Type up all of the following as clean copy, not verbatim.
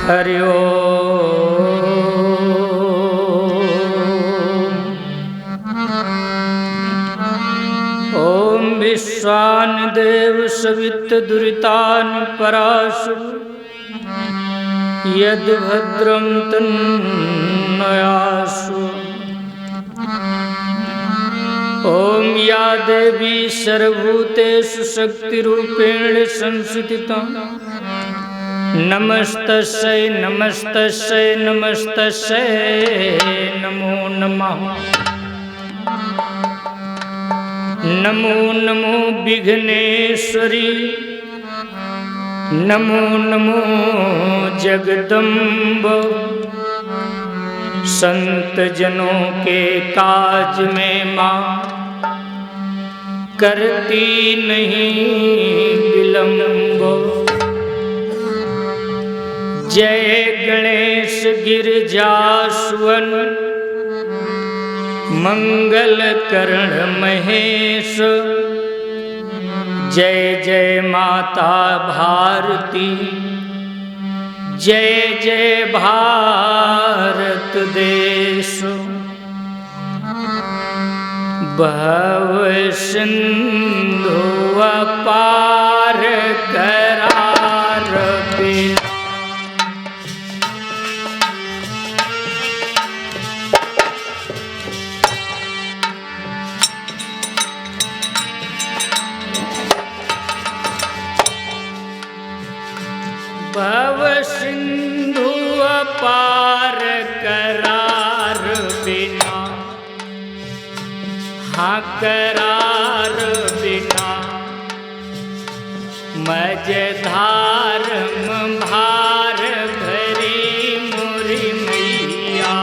हरि ओम विश्वानि देव सवितुर्दुरितानि पराशु यद्भद्रं तन्नयासु। ओम या देवी सर्वभूतेषु शक्तिरूपेण संस्थिता नमस्तस्यै नमस्तस्यै नमस्तस्यै नमो नमः। नमो नमो विघ्नेश्वरी नमो नमो जगदम्ब। संत जनों के काज में माँ करती नहीं विलम्ब। जय गणेश गिरिजासुवन मंगल करण महेश। जय जय माता भारती जय जय भारत देश। भव सिंधु अपार करार बिना। भव सिंधु अपार करार बिना। हाँ करार बिना मझधार भार भरी मोरी मैया।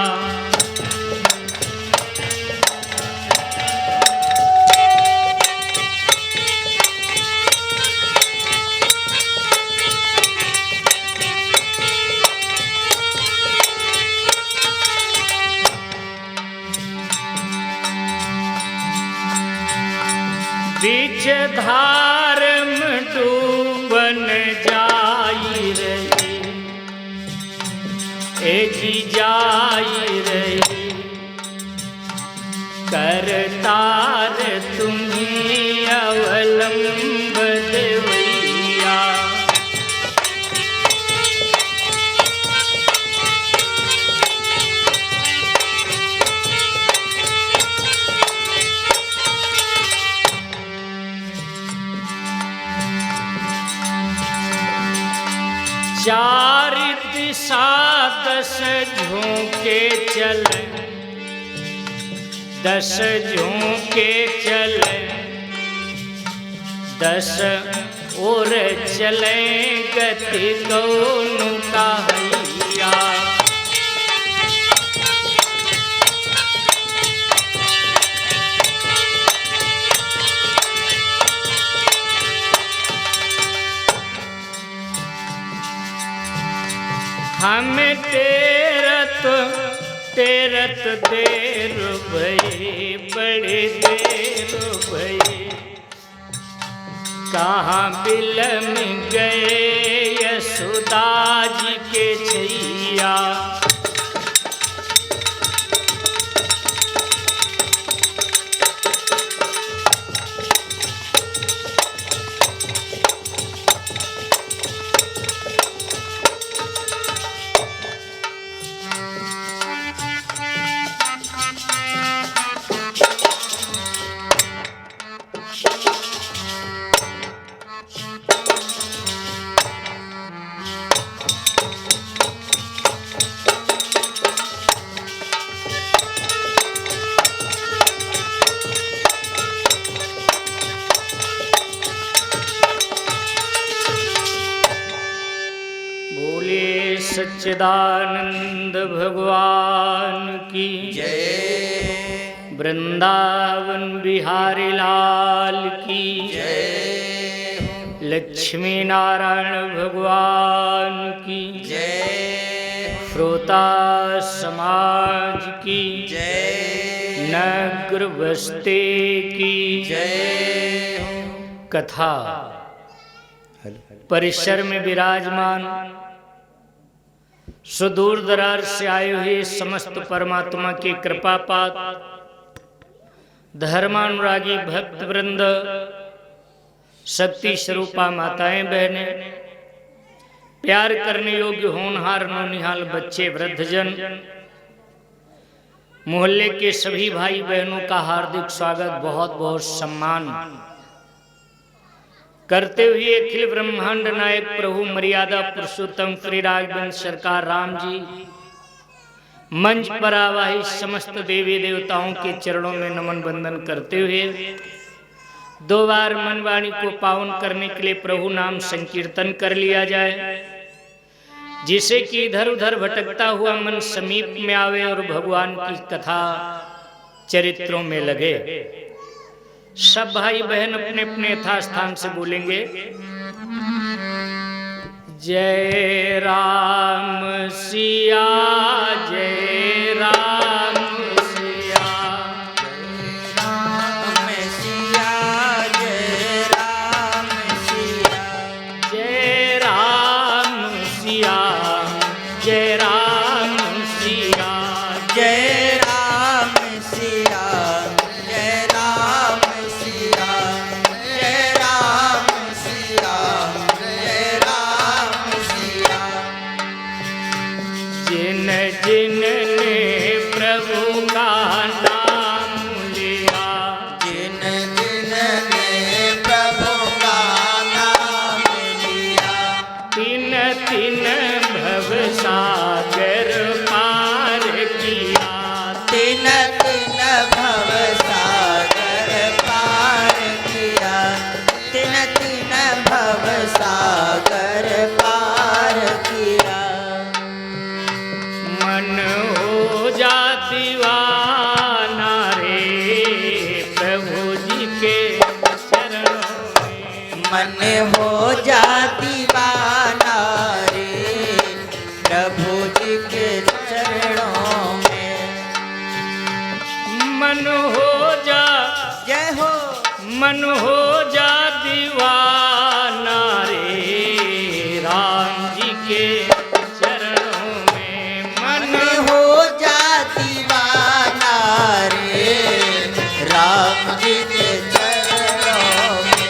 बीच धार में डूबन जाई रही ए जी जाई रही। करतार तुम्हीं अवलंब देवैया। चार दिशा दस झोंके चले दस झोंके चले। दस और चले गति दोनों का हैया। हमें तेरत देर भई बड़ी देर भई। कहाँ बिलम गए यशोदा जी के छैया। सच्चिदानंद भगवान की जय। वृंदावन बिहारी लाल की जय। लक्ष्मी नारायण भगवान की जय। श्रोता समाज की जय। नगर बस्ती की जय। कथा परिसर में विराजमान सुदूर दरार से आए हुए समस्त परमात्मा की कृपा पात धर्मानुरागी भक्त वृंद, शक्ति स्वरूपा माताएं बहनें, प्यार करने योग्य होनहार नौनिहाल बच्चे वृद्धजन, मोहल्ले के सभी भाई बहनों का हार्दिक स्वागत, बहुत बहुत सम्मान करते हुए अखिल ब्रह्मांड नायक प्रभु मर्यादा पुरुषोत्तम श्री राघवेंद्र सरकार राम जी मंच पर आवाही समस्त देवी देवताओं के चरणों में नमन वंदन करते हुए 2 बार मन वाणी को पावन करने के लिए प्रभु नाम संकीर्तन कर लिया जाए, जिसे कि इधर उधर भटकता हुआ मन समीप में आवे और भगवान की कथा चरित्रों में लगे। सब भाई बहन अपने अपने यथास्थान से बोलेंगे, जय राम सिया जय राम सिया, राम सिया जय राम सिया, जय राम सिया जय राम सिया, जय राम सिया जय राम सिया, जय राम सिया जय राम सिया। जिन जिन ने प्रभु का नाम लिया, जिन जिन ने प्रभु का नाम लिया, तीन तीन भव सागर पार किया, तीन तीन भव सागर पार किया, तीन तीन भव सागर पार किया। मन हो जा दीवाना रे प्रभु जी के चरणों में, मन हो जा दीवाना रे प्रभु जी के चरणों में। मन हो जा, जय हो, मन हो जा दीवाना रे राम जी के चरणों में, मन हो जा दीवाना रे राम जी के चरणों में।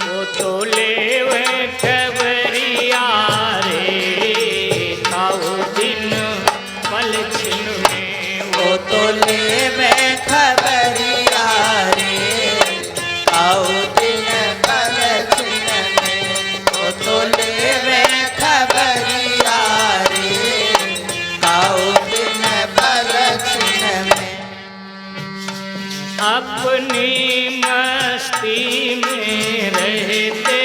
वो तो ले वह खबरिया रे काऊ दिन पल छिन में, वो तो ले मैं खबरिया रे आओ दिन पल छिन में, वो तो ले मैं खबरिया रे आओ दिन पल छिन में। अपनी मस्ती में रहते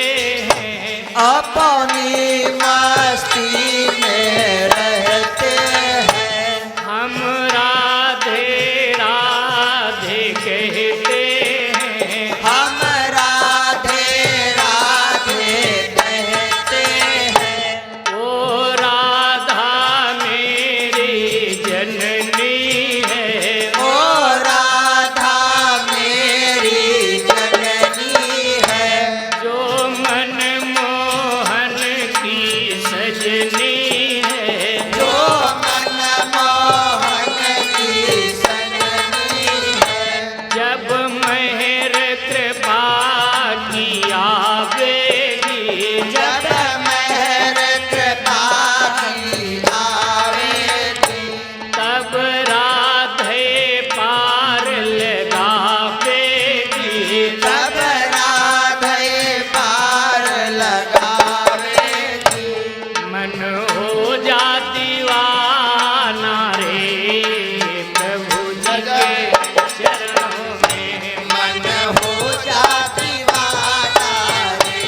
हैं, अपनी मस्ती में रहते हैं, हम राधे राधे कहते हैं, हम राधे राधे कहते हैं। ओ राधा मेरी जननी है, ओ राधा मेरी जननी है, जो मन मोहन की सजनी है, जो मन मोहन की सजनी है। जब मेहर कृपा की आवेगी, जब मेहर कृपा की आवेगी, तब राधे पार लगावेगी, तब राधे पार लगावेगी। मन हो जा दीवाना रे प्रभु जी के चरणों में, मन हो जा दीवाना रे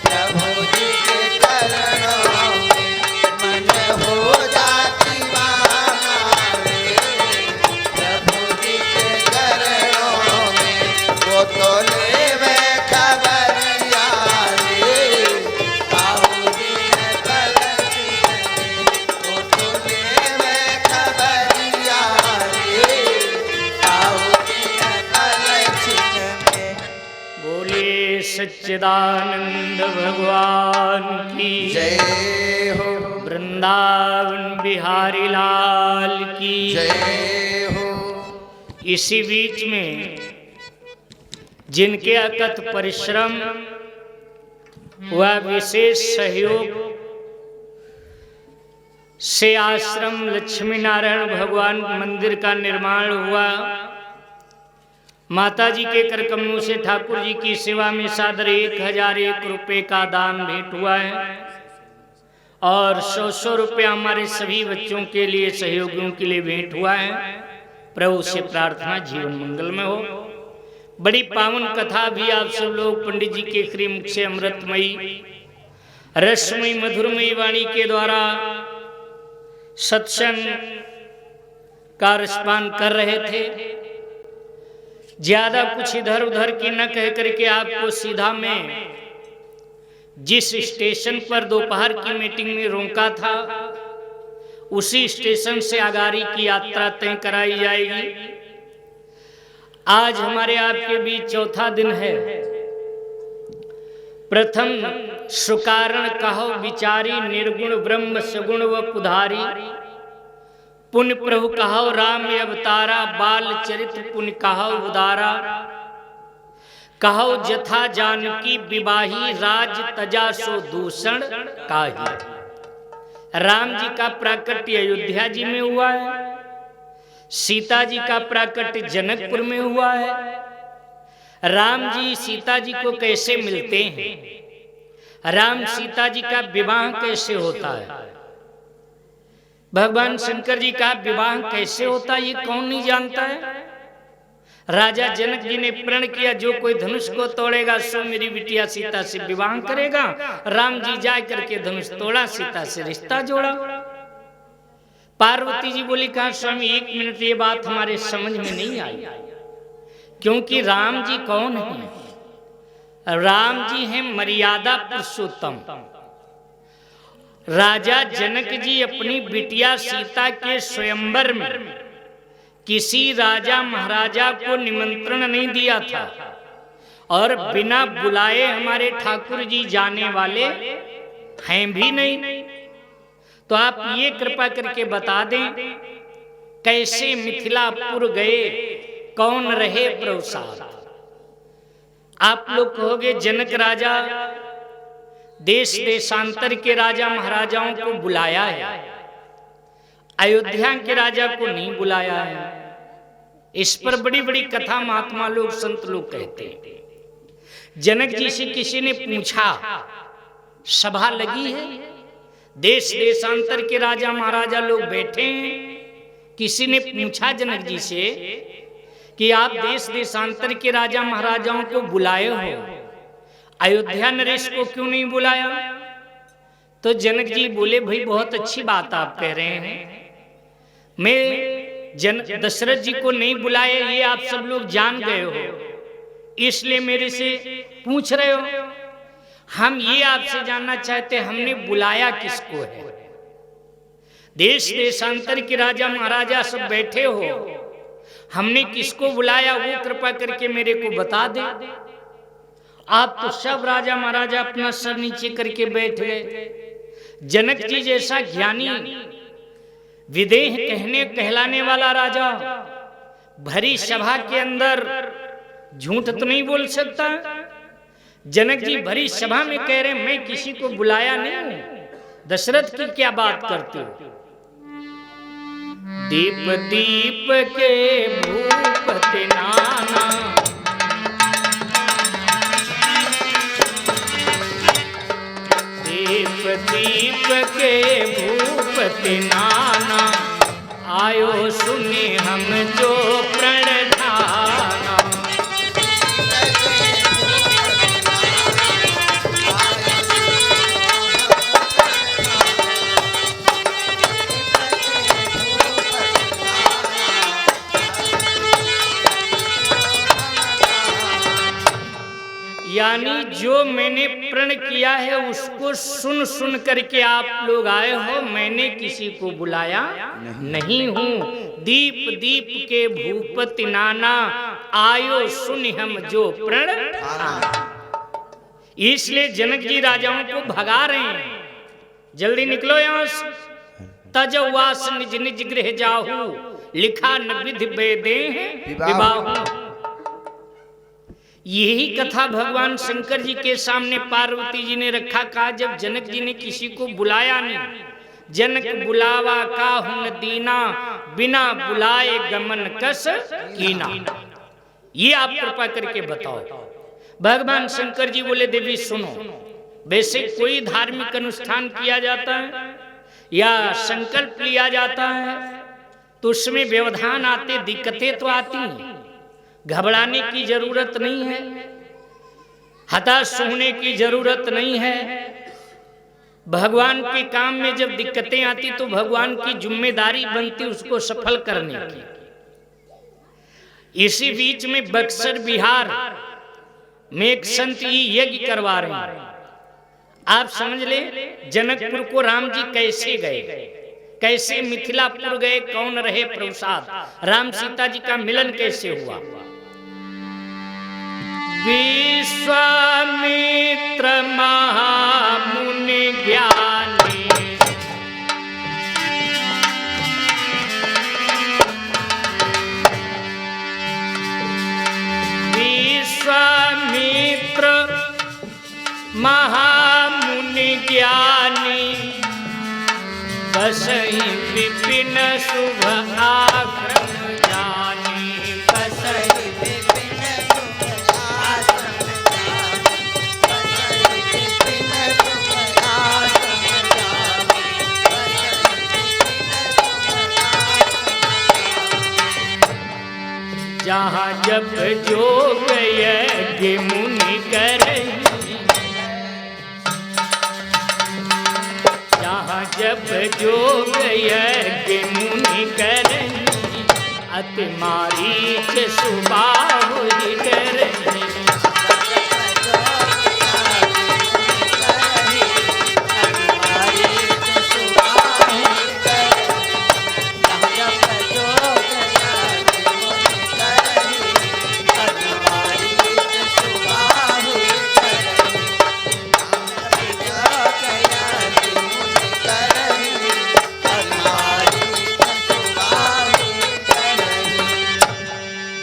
प्रभु जी के चरणों में, मन हो जा दीवाना रे प्रभु जी के चरणों में। वो तो ले वे खबरिया रे आओ दिन पल छिन में, वो तो ले वे खबरिया रे आओ दिन पल छिन में। बोले सच्चिदानंद भगवान की जय हो। वृंदावन बिहारी लाल की जय हो। इसी बीच में जिनके अकथ परिश्रम व विशेष सहयोग से आश्रम लक्ष्मी नारायण भगवान मंदिर का निर्माण हुआ, माता जी के कर कमलों से ठाकुर जी की सेवा में सादर 1001 रुपये का दान भेंट हुआ है और 100 रुपया हमारे सभी बच्चों के लिए सहयोगियों के लिए भेंट हुआ है। प्रभु से प्रार्थना जीवन मंगलमय हो। बड़ी पावन कथा भी आप सब लोग पंडित जी के श्री मुख से अमृतमयी रसमयी मधुरमयी वाणी के द्वारा सत्संग का रसपान कर रहे थे। ज्यादा कुछ इधर उधर की न कह करके आपको सीधा मैं जिस स्टेशन पर दोपहर की मीटिंग में रोका था उसी स्टेशन से आगारी की यात्रा तय कराई जाएगी। आज हमारे आपके बीच चौथा दिन है। प्रथम सुकारण कहो विचारी निर्गुण ब्रह्म सगुण व पुधारी, पुण्य प्रभु कहो राम अवतारा, बाल चरित्र पुण्य कहो उदारा, कहो जथा जानकी विवाही, राज तजा सो दूषण काही। राम जी का प्राकट्य अयोध्या जी में हुआ है, सीता जी का प्राकट्य जनकपुर में हुआ है। राम जी सीता जी को कैसे मिलते हैं, राम सीता जी का विवाह कैसे होता है, भगवान शंकर जी का विवाह कैसे होता है, ये कौन नहीं जानता है। राजा जनक जी ने प्रण किया जो कोई धनुष को तोड़ेगा सो मेरी बिटिया सीता से विवाह करेगा। राम जी जा करके धनुष तोड़ा, सीता से रिश्ता जोड़ा। पार्वती जी बोली कहा स्वामी 1 मिनट, ये बात हमारे समझ में नहीं आई, क्योंकि राम जी कौन है? राम जी हैं मर्यादा पुरुषोत्तम। राजा जनक जी अपनी बिटिया सीता के स्वयंवर में किसी राजा महाराजा को निमंत्रण नहीं दिया था और बिना बुलाए हमारे ठाकुर जी जाने वाले हैं भी नहीं। तो आप ये कृपा करके बता दें कैसे मिथिलापुर गए, कौन रहे प्रभु साथ। आप लोग कहोगे जनक राजा देश देशांतर के राजा महाराजाओं को बुलाया है, अयोध्या के राजा को नहीं बुलाया है। इस पर बड़ी बड़ी कथा महात्मा लोग संत लोग कहते हैं। जनक जी से किसी ने पूछा, सभा लगी है, देश देशांतर के राजा महाराजा लोग बैठे हैं, किसी ने पूछा जनक जी से कि आप देश देशांतर के राजा महाराजाओं को बुलाए हो, अयोध्या नरेश को क्यों नहीं बुलाया? तो जनक जी बोले भाई बहुत अच्छी बात आप कह रहे हैं, मैं दशरथ जी को नहीं बुलाए ये आप सब लोग जान गए हो, इसलिए मेरे से पूछ रहे हो। हम ये आपसे जानना चाहते हमने बुलाया किसको है? देश देशांतर के राजा महाराजा सब बैठे हो, हमने किसको बुलाया वो कृपा करके मेरे को बता दे। आप तो सब राजा महाराजा अपना सर नीचे करके बैठ गए। जनक जी जैसा ज्ञानी विदेह कहने कहलाने वाला राजा भरी सभा के अंदर झूठ तो नहीं बोल सकता। जनक जी भरी सभा में कह रहे मैं किसी को बुलाया नहीं हूं, दशरथ की क्या बात करते हो? दीप दीप के भूपति नाना, दीप दीप के भूपति नाना, आयो सुने हम जो प्रण ठाना। यानी जो मैंने प्रण किया है उसको सुन सुन करके आप लोग आए हो, मैंने किसी को बुलाया नहीं हूं। दीप दीप के भूपति नाना, आयो सुन हम जो प्रण। इसलिए जनक जी राजाओं को भगा रहे हैं जल्दी निकलो यहां से। तजवास निज निज गृह जाहू, लिखा न विधि वेदे विवाहू। यही कथा भगवान शंकर जी के सामने पार्वती जी ने रखा। कहा जब जनक जी ने किसी को बुलाया नहीं, जनक बुलावा काहू न दीना, बिना बुलाए गमन कस कीना। ये आप कृपा करके बताओ। भगवान शंकर जी बोले देवी सुनो, वैसे कोई धार्मिक अनुष्ठान किया जाता है या संकल्प लिया जाता है तो उसमें व्यवधान आते, दिक्कतें तो आती हैं। घबराने की जरूरत नहीं है, हताश होने की जरूरत नहीं है। भगवान के काम में जब दिक्कतें आती तो भगवान की जिम्मेदारी बनती उसको सफल करने की। इसी बीच में बक्सर बिहार में एक संत जी यज्ञ करवा रहे हैं। आप समझ ले जनकपुर को राम जी कैसे गए, कैसे मिथिलापुर गए, कौन रहे प्रसाद, राम सीता जी का मिलन कैसे हुआ। विश्वामित्र महामुनि ज्ञानी, विश्वामित्र महामुनि ज्ञानी, बसहि विपिन शुभ आश्रम जानी। बसहि विपिन शुभ आश्रम जानी, बसहि विपिन शुभ आश्रम जानी, बसहि विपिन शुभ आश्रम जानी। जहाँ जब जोग यज्ञ मुनि करहि, जहाँ जब जोग यज्ञ मुनि करहि, अति मारीच सुबाहु डरहि।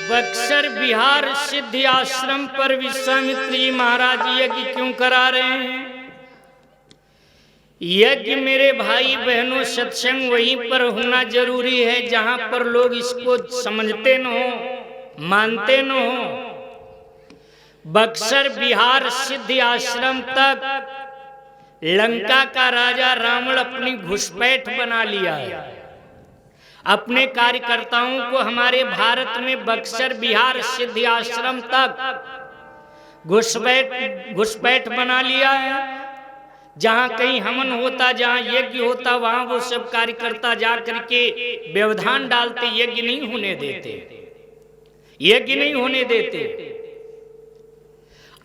बक्सर बिहार सिद्धि आश्रम पर विश्वामित्र जी महाराज यज्ञ क्यों करा रहे हैं? यज्ञ मेरे भाई बहनों सत्संग वहीं पर होना जरूरी है जहां पर लोग इसको समझते न हो, मानते न हो। बक्सर बिहार सिद्धि आश्रम तक लंका का राजा रावण अपनी घुसपैठ बना लिया है। अपने कार्यकर्ताओं को हमारे भारत में बक्सर बिहार सिद्धि आश्रम तक घुसपैठ बना लिया है। जहां कहीं हवन होता, जहां यज्ञ होता, वहां वो सब कार्यकर्ता जा करके व्यवधान डालते, यज्ञ नहीं होने देते, यज्ञ नहीं होने देते।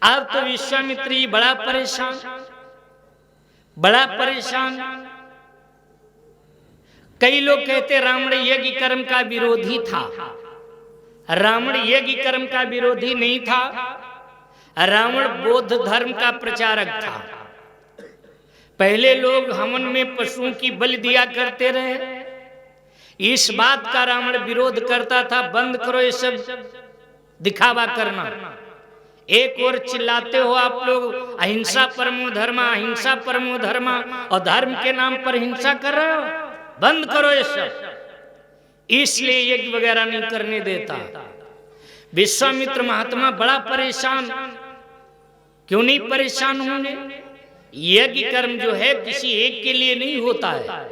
अब तो विश्वामित्र जी बड़ा परेशान, बड़ा परेशान। कई लोग कहते रावण यज्ञ कर्म का विरोधी था। रावण यज्ञ कर्म का विरोधी नहीं था, रावण बौद्ध धर्म का प्रचारक था। पहले लोग हवन में पशुओं की बलि दिया करते रहे, इस बात का रावण विरोध करता था। बंद करो ये सब दिखावा करना। एक और चिल्लाते हो आप लोग अहिंसा परमो धर्मा, अहिंसा परमो धर्मा, और धर्म के नाम पर हिंसा कर रहे हो, बंद करो ये सब। इसलिए यज्ञ वगैरह नहीं करने देता। विश्वामित्र महात्मा बड़ा परेशान। क्यों नहीं परेशान होंगे? यज्ञ कर्म जो है किसी एक के लिए नहीं होता है।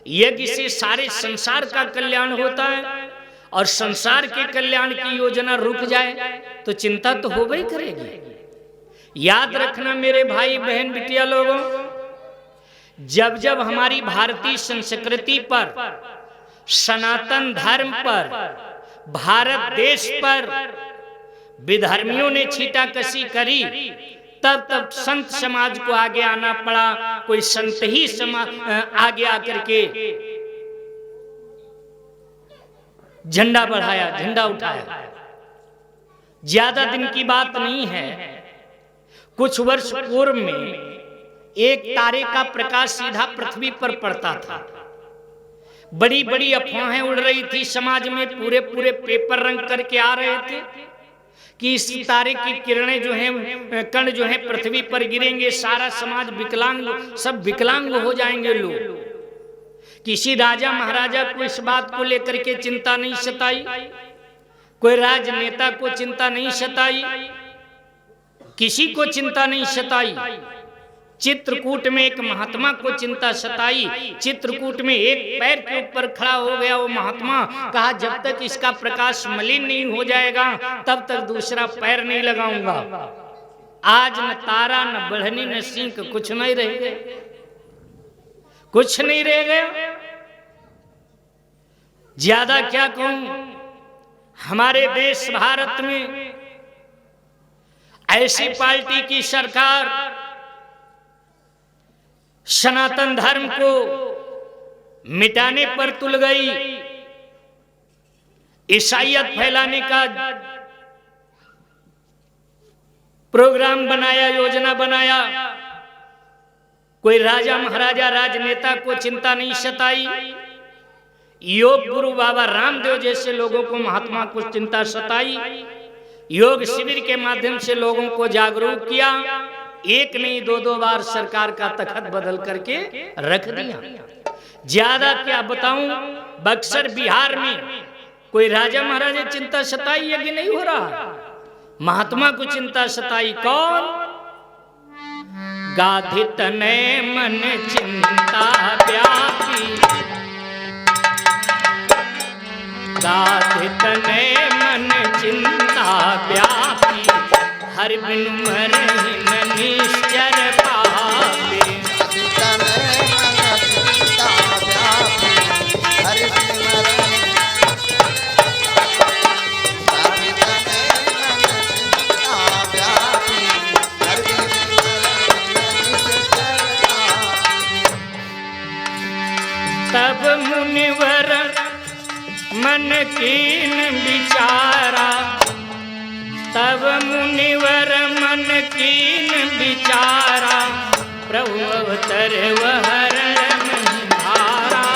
यज्ञ से सारे संसार का कल्याण होता है, और संसार के कल्याण की योजना रुक जाए तो चिंता तो हो ही करेगी। याद रखना मेरे भाई बहन बिटिया लोगों, जब जब हमारी भारतीय संस्कृति पर, सनातन धर्म पर, भारत देश पर विधर्मियों ने छींटाकशी करी, तब तब संत समाज को आगे आना पड़ा। कोई संत ही आगे आकर के झंडा बढ़ाया, झंडा उठाया। ज्यादा दिन की बात नहीं है, कुछ वर्ष पूर्व में एक तारे का प्रकाश सीधा पृथ्वी पर पड़ता था। बड़ी बड़ी अफवाहें उड़ रही थी समाज में, पूरे पूरे पेपर रंग करके आ रहे थे कि इस तारे की किरणें जो हैं, कण जो हैं पृथ्वी पर गिरेंगे, सारा समाज विकलांग, सब विकलांग हो जाएंगे लोग। किसी राजा महाराजा को इस बात को लेकर के चिंता नहीं सताई, कोई राजनेता को चिंता नहीं सताई, किसी को चिंता नहीं सताई। चित्रकूट में एक महात्मा को चिंता सताई। चित्रकूट में एक पैर के ऊपर खड़ा हो गया वो महात्मा, कहा जब तक इसका प्रकाश मलिन नहीं हो जाएगा तब तक दूसरा पैर नहीं लगाऊंगा। आज न तारा न बढ़नी न सिंह, कुछ नहीं रह गया, कुछ नहीं रह गया। ज्यादा क्या कहूं, हमारे देश भारत में ऐसी पार्टी की सरकार सनातन धर्म को मिटाने पर तुल गई, ईसाईयत फैलाने का प्रोग्राम बनाया, योजना बनाया। कोई राजा महाराजा राजनेता को चिंता नहीं सताई। योग गुरु बाबा रामदेव जैसे लोगों को, महात्मा को चिंता सताई। योग शिविर के माध्यम से लोगों को जागरूक किया। एक नहीं दो बार सरकार का तखत बदल करके रख दिया। ज्यादा क्या बताऊं, बक्सर बिहार में कोई राजा महाराजा चिंता सताई है कि नहीं हो रहा, महात्मा को चिंता सताई। कौन? गाधित ने मन चिंता व्यापी, गाधित ने मन चिंता व्यापी, हर बिन मरहि न निश्चर पावे। तब मुनिवर मन कीन विचारा, तब मुनिवर मन कीन विचारा, प्रभु अवतर हरण धारा।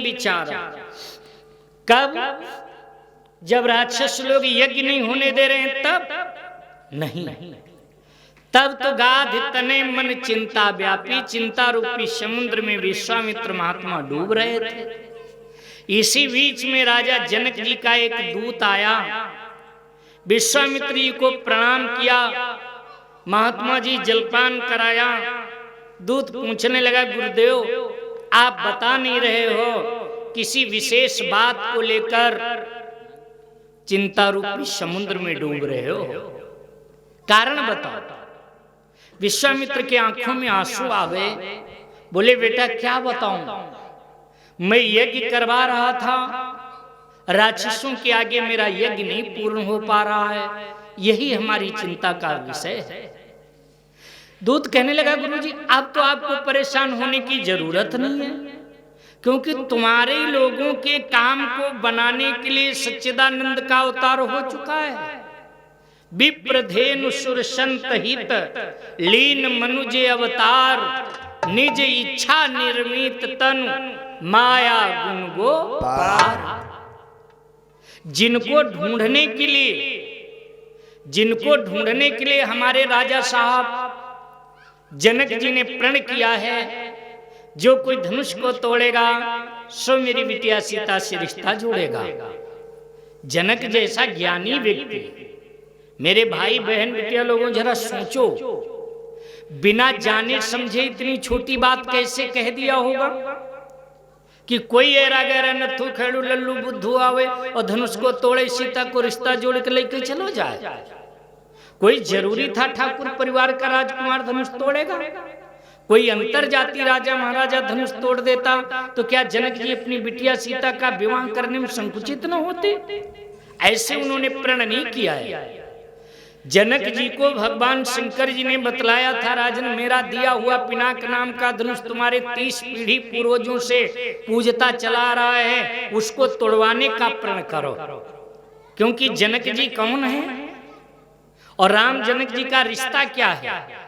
विचारा कब? जब राक्षस लोग यज्ञ नहीं होने दे रहे हैं तब नहीं, तब तो गाधित ने मन चिंता व्यापी, चिंता रूपी समुद्र में विश्वामित्र महात्मा डूब रहे थे। इसी बीच में राजा जनक जी का एक दूत आया, विश्वामित्र जी को प्रणाम किया, महात्मा जी जलपान कराया। दूत पूछने लगा, गुरुदेव आप बता नहीं रहे हो, किसी विशेष बात को लेकर चिंता रूपी समुद्र में डूब रहे हो, कारण बताओ। विश्वामित्र के आंखों में आंसू आ गए। बोले बेटा क्या बताऊं, मैं यज्ञ करवा रहा था, राक्षसों के आगे मेरा यज्ञ नहीं पूर्ण हो पा रहा है, यही हमारी चिंता का विषय है। दूत कहने लगा, गुरुजी अब तो आपको परेशान होने की जरूरत नहीं है, क्योंकि तुम्हारे लोगों के काम को बनाने के लिए सच्चिदानंद का अवतार हो चुका है। विप्रधेनु सुर संत हित लीन मनुज अवतार, निज इच्छा निर्मित तनु माया गुण गो पार। जिनको ढूंढने के लिए हमारे राजा साहब जनक जी ने प्रण किया है, जो कोई धनुष को तोड़ेगा सो मेरी बिटिया सीता से रिश्ता जोड़ेगा। जनक जैसा ज्ञानी व्यक्ति, मेरे भाई बहन बिटिया लोगों जरा सोचो, बिना जाने समझे इतनी छोटी बात कैसे कह दिया होगा कि कोई एरा गैरा नथु खेड़ू लल्लू बुद्धू आवे और धनुष को तोड़े, सीता को रिश्ता जोड़ के लेके चलो जाए। कोई जरूरी था ठाकुर परिवार का राजकुमार धनुष तोड़ेगा? कोई अंतर जाति राजा महाराजा धनुष तोड़ देता तो क्या जनक जी अपनी बिटिया सीता का विवाह करने में संकुचित न होते? ऐसे उन्होंने प्रण नहीं किया है। जनक जी को भगवान शंकर जी ने बतलाया था, राजन मेरा दिया हुआ पिनाक नाम का धनुष तुम्हारे 30 पीढ़ी पूर्वजों से पूजता चला रहा है, उसको तोड़वाने का प्रण करो। क्योंकि जनक जी कौन है और राम जनक जी का रिश्ता क्या है,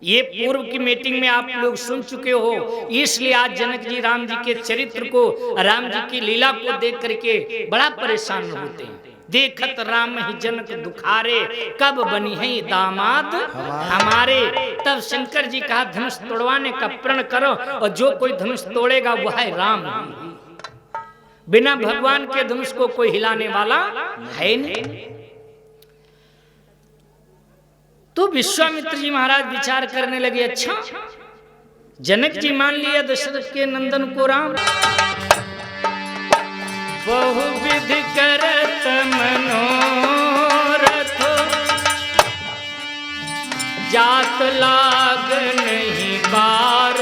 ये पूर्व की मीटिंग में आप लोग सुन चुके हो। इसलिए आज जनक जी राम जी के चरित्र को, राम जी की लीला को देख करके बड़ा परेशान होते हैं। देखत राम ही जनक दुखारे, कब बनी है दामाद हमारे। तब शंकर जी कहा धनुष तोड़वाने का प्रण करो, और जो कोई धनुष तोड़ेगा वह है राम। बिना भगवान के धनुष को कोई हिलाने वाला है नहीं। तो विश्वामित्र जी महाराज विचार करने लगे, अच्छा जनक जी मान लिया दशरथ के नंदन को राम। बहुविध करत मनोरथ, जात लाग नहीं बार।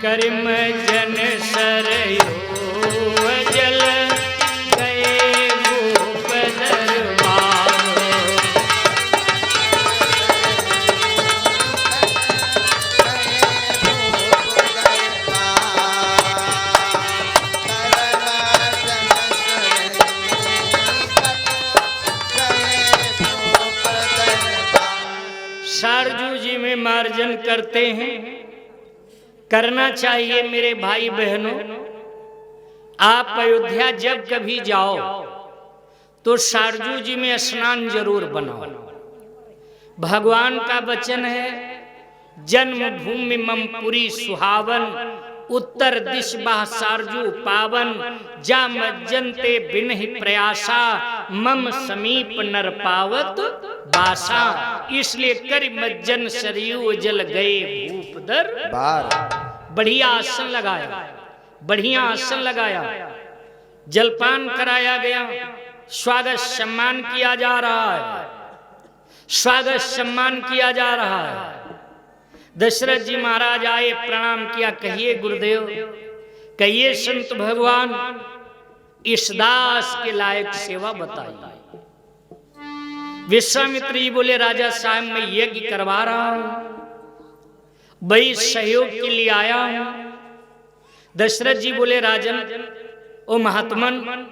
कर्म जन सरयो जल, गए भूप दरबार। शारजू जी में मार्जन करते हैं, करना चाहिए मेरे भाई बहनों। आप अयोध्या जब कभी जाओ तो शारजू जी में स्नान जरूर बनाओ। भगवान का वचन है, जन्मभूमि मम पुरी सुहावन, उत्तर दिश बाह सारजू पावन। जा मज्जनते बिनहि प्रयासा, मम समीप नर पावत बासा। इसलिए कर मज्जन सरयू जल, गए भूप दरबार। बढ़िया आसन लगाया, बढ़िया आसन लगाया, जलपान कराया गया, स्वागत सम्मान किया जा रहा है, स्वागत सम्मान किया जा रहा है। दशरथ जी महाराज आए, प्रणाम किया। कहिए गुरुदेव, कहिए संत भगवान, इस दास के लायक सेवा बताइए। विश्वामित्र जी बोले, राजा साहब मैं यज्ञ करवा रहा हूं, बड़ी सहयोग के लिए आया हूं। दशरथ जी बोले, राजन ओ महात्मन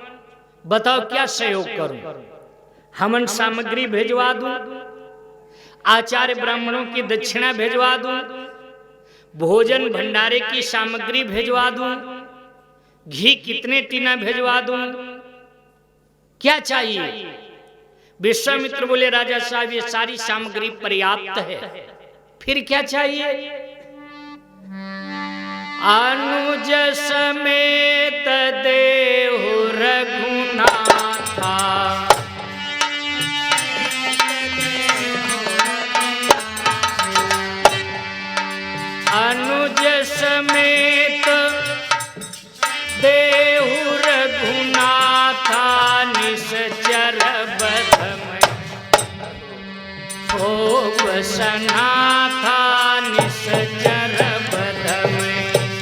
बताओ क्या सहयोग करूं? हवन सामग्री भेजवा दूं, आचार्य ब्राह्मणों की दक्षिणा भेजवा दूं, भोजन भंडारे की सामग्री भेजवा दूं, घी कितने टीना भेजवा दूं, क्या चाहिए? विश्वामित्र बोले, राजा साहब ये सारी सामग्री पर्याप्त है, फिर क्या चाहिए? अनुज समेत देहु रघुनाथा, अनुज समेत देहु रघुनाथा, निश्चर बधम हो वसनाथा, निश्चर बधम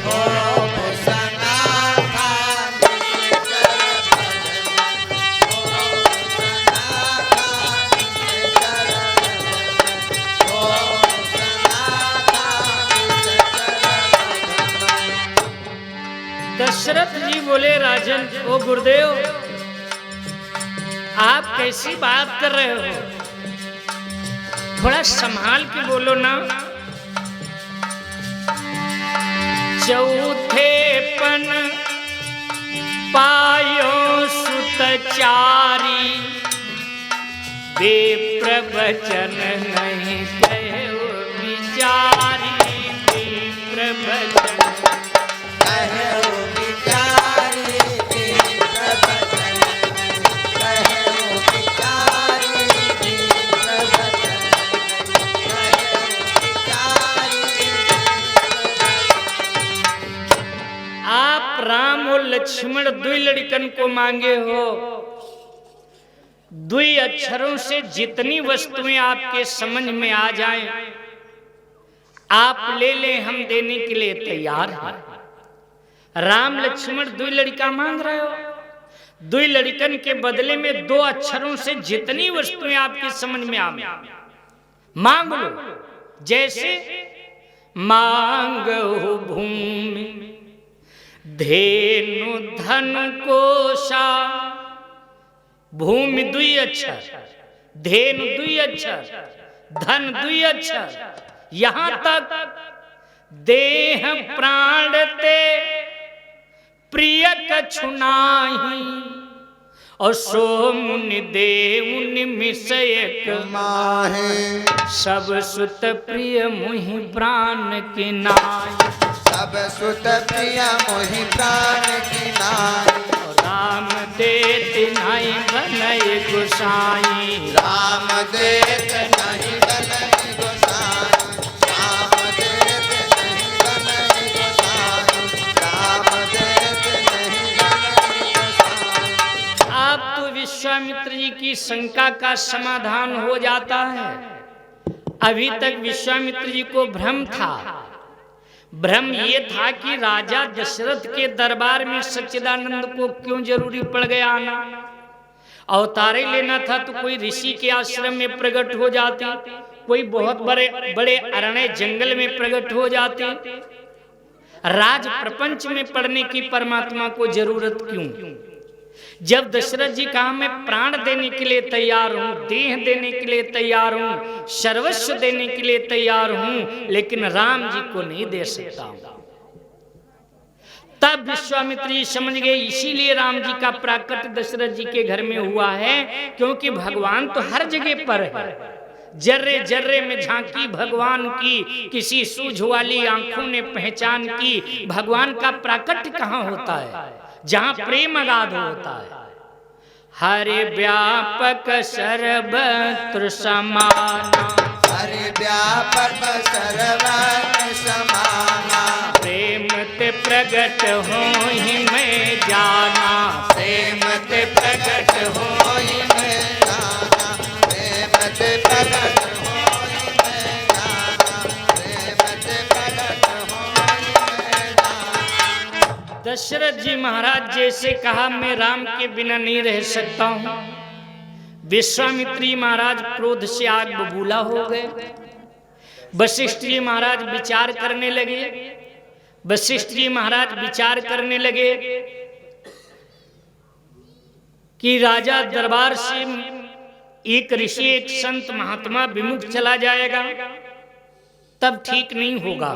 हो वसनाथा, दशरथ जी बोले, राजन ओ गुरुदेव आप कैसी बात कर रहे हो, थोड़ा संभाल के बोलो ना। चौथे पन पायो सुतचारी, बेप्रवचन नहीं कहो विचारी, बेप्रवचन कहो विचारी, बेप्रवचन कहो विचारी, बेप्रवचन कहो विचारी। आप राम और लक्ष्मण दुई लड़कन को मांगे हो, दुई अक्षरों से जितनी वस्तुएं आपके समझ में आ जाएं, आप ले लें, हम देने के लिए तैयार हैं। राम लक्ष्मण दो लड़का मांग रहे हो, दो लड़कन के बदले में 2 अक्षरों से जितनी वस्तुएं आपकी समझ में आवे मांग लो। जैसे मांगो भूमि धेनु धन कोशा, भूमि 2 अक्षर, धेनु 2 अक्षर, धन 2 अक्षर, यहां तक देह प्राण ते प्रिय कछु नाही, और सो मुनि देव निमिषयक माहे, सब सुत प्रिय मुहि प्राण की नाई। सब सुत प्रिय मोहि प्राण की नाई, राम देत नहीं बनय गोसाई, राम देत नहीं बनहि गोसाई, राम देत नहीं बनहि गोसाई, राम देत नहीं बनहि गोसाई। आप तो विश्वामित्र जी की शंका का समाधान हो जाता है। अभी तक विश्वामित्र जी को भ्रम था। भ्रम ये था कि राजा दशरथ के दरबार में सच्चिदानंद को क्यों जरूरी पड़ गया आना। अवतारे लेना था तो कोई ऋषि के आश्रम में प्रकट हो जाते, कोई बहुत बड़े बड़े अरण्य जंगल में प्रकट हो जाते। राज प्रपंच में पड़ने की परमात्मा को जरूरत क्यों? जब दशरथ जी कहा मैं प्राण देने के लिए तैयार हूं, देह देने के लिए तैयार हूं, सर्वस्व देने के लिए तैयार हूं, लेकिन राम जी को नहीं दे सकता हूं। तब विश्वामित्र जी समझ गए इसीलिए राम जी का प्राकट्य दशरथ जी के घर में हुआ है, क्योंकि भगवान तो हर जगह पर है। जर्रे जर्रे में झांकी भगवान की, किसी सूझ वाली आंखों ने पहचान की। भगवान का प्राकट्य कहां होता है? जहां प्रेम अगाध होता है। हरि व्यापक सर्वत्र समाना, हरि व्यापक सर्वत्र समाना, प्रेम ते प्रगट होहि मैं जाना, प्रेम ते प्रगट होहि मैं जाना, प्रेम ते प्रगट होहि मैं जाना, प्रेम ते प्रगट होहि मैं जाना। दशरथ जी महाराज जैसे कहा मैं राम के बिना नहीं रह सकता हूं, विश्वामित्र जी महाराज क्रोध से आग बबूला हो गए। वशिष्ठ जी महाराज विचार करने लगे। वशिष्ठ जी महाराज विचार करने लगे कि राजा दरबार से एक ऋषि एक संत महात्मा विमुख चला जाएगा तब ठीक नहीं होगा।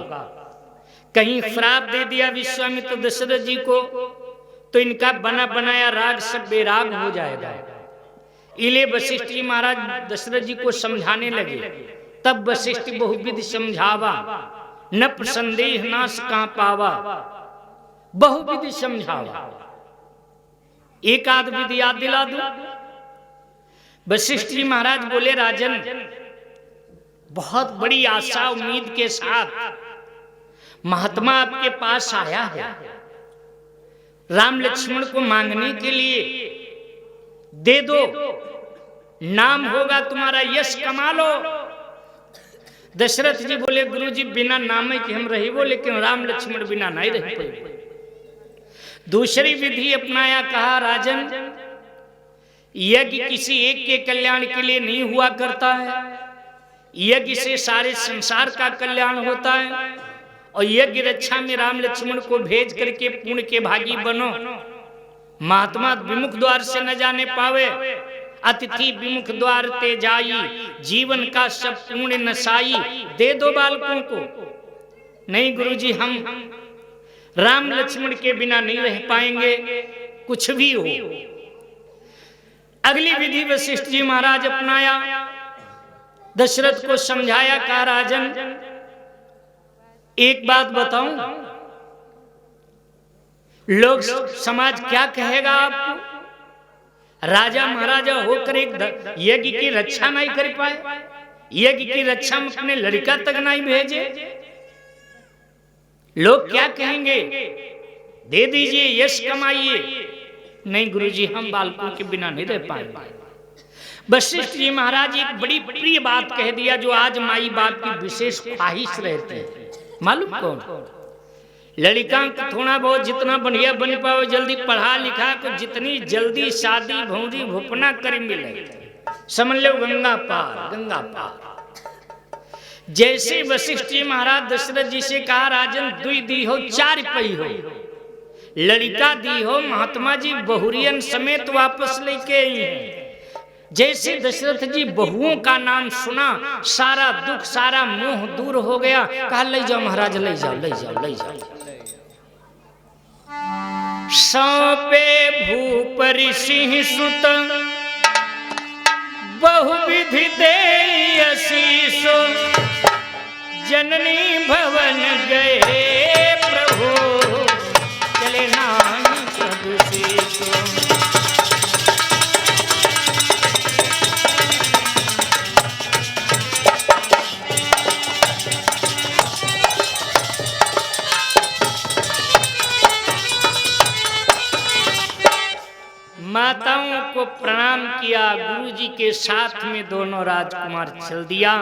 कहीं श्राप दे दिया विश्वामित्र दशरथ जी को तो इनका बना बनाया राग सब बेराग हो जाएगा। इले वशिष्ठ जी महाराज दशरथ जी को समझाने लगे। तब वशिष्ठ बहुविध समझावा, न संदेह नाश का पावा, बहुविध समझावा। एक आध विधि याद दिला दो। वशिष्ठ जी महाराज बोले राजन, बहुत बड़ी आशा उम्मीद के साथ महात्मा आपके पास आया है, राम लक्ष्मण को मांगने के लिए। दे दो, नाम होगा तुम्हारा, यश कमा लो। दशरथ जी बोले गुरु जी बिना नाम के हम रही वो, लेकिन राम लक्ष्मण बिना नहीं रह पाए। दूसरी विधि अपनाया, कहा राजन यज्ञ किसी एक के कल्याण के लिए नहीं हुआ करता है, यज्ञ से सारे संसार का कल्याण होता है। और यज्ञ रक्षा में राम लक्ष्मण को भेज करके पुण्य के भागी बनो। महात्मा विमुख द्वार से न जाने पावे, अतिथि विमुख द्वार ते जाई, जीवन का सब पुण्य नसाई। दे दो बालकों को। नहीं गुरुजी, हम राम लक्ष्मण के बिना नहीं रह पाएंगे, कुछ भी हो। अगली विधि वशिष्ठ जी महाराज अपनाया, दशरथ को समझाया, कहा राजन एक बात बताऊं, लोग समाज क्या कहेगा आपको? राजा महाराजा होकर एक यज्ञ की रक्षा नहीं कर पाए, यज्ञ की रक्षा में अपने लड़का तक नहीं भेजे, लोग क्या कहेंगे? दे दीजिए, यश कमाइए। नहीं गुरुजी, हम बालकों के बिना नहीं रह पाएंगे। वशिष्ठ जी महाराज एक बड़ी प्रिय बात कह दिया जो आज माई बाप की विशेष ख्वाहिश रहती है। मालूम कौन? लड़का को थोड़ा बहुत जितना बढ़िया बन पाओ, जल्दी पढ़ा लिखा को जितनी जल्दी शादी भौरी भुपना कर मिले, समझ लो गंगा पार, गंगा पार। जैसे वशिष्ठ जी महाराज दशरथ जी से कहा राजन दुई दी हो चार पई हो, लड़का दी हो, महात्मा जी बहुरियन समेत वापस लेके आई हैं। जैसे दशरथ जी बहुओं का नाम सुना, सारा दुख सारा मोह दूर हो गया। कहा ले जाओ महाराज, ले जाओ ले जाओ ले जाओ। सौंपे भूपरि सिंह सुत बहुविधि दे आशीषो, जननी भवन गए प्रभु चले नाम प्रभु से। माताओं को प्रणाम किया, गुरुजी के साथ में दोनों राजकुमार चल दिया।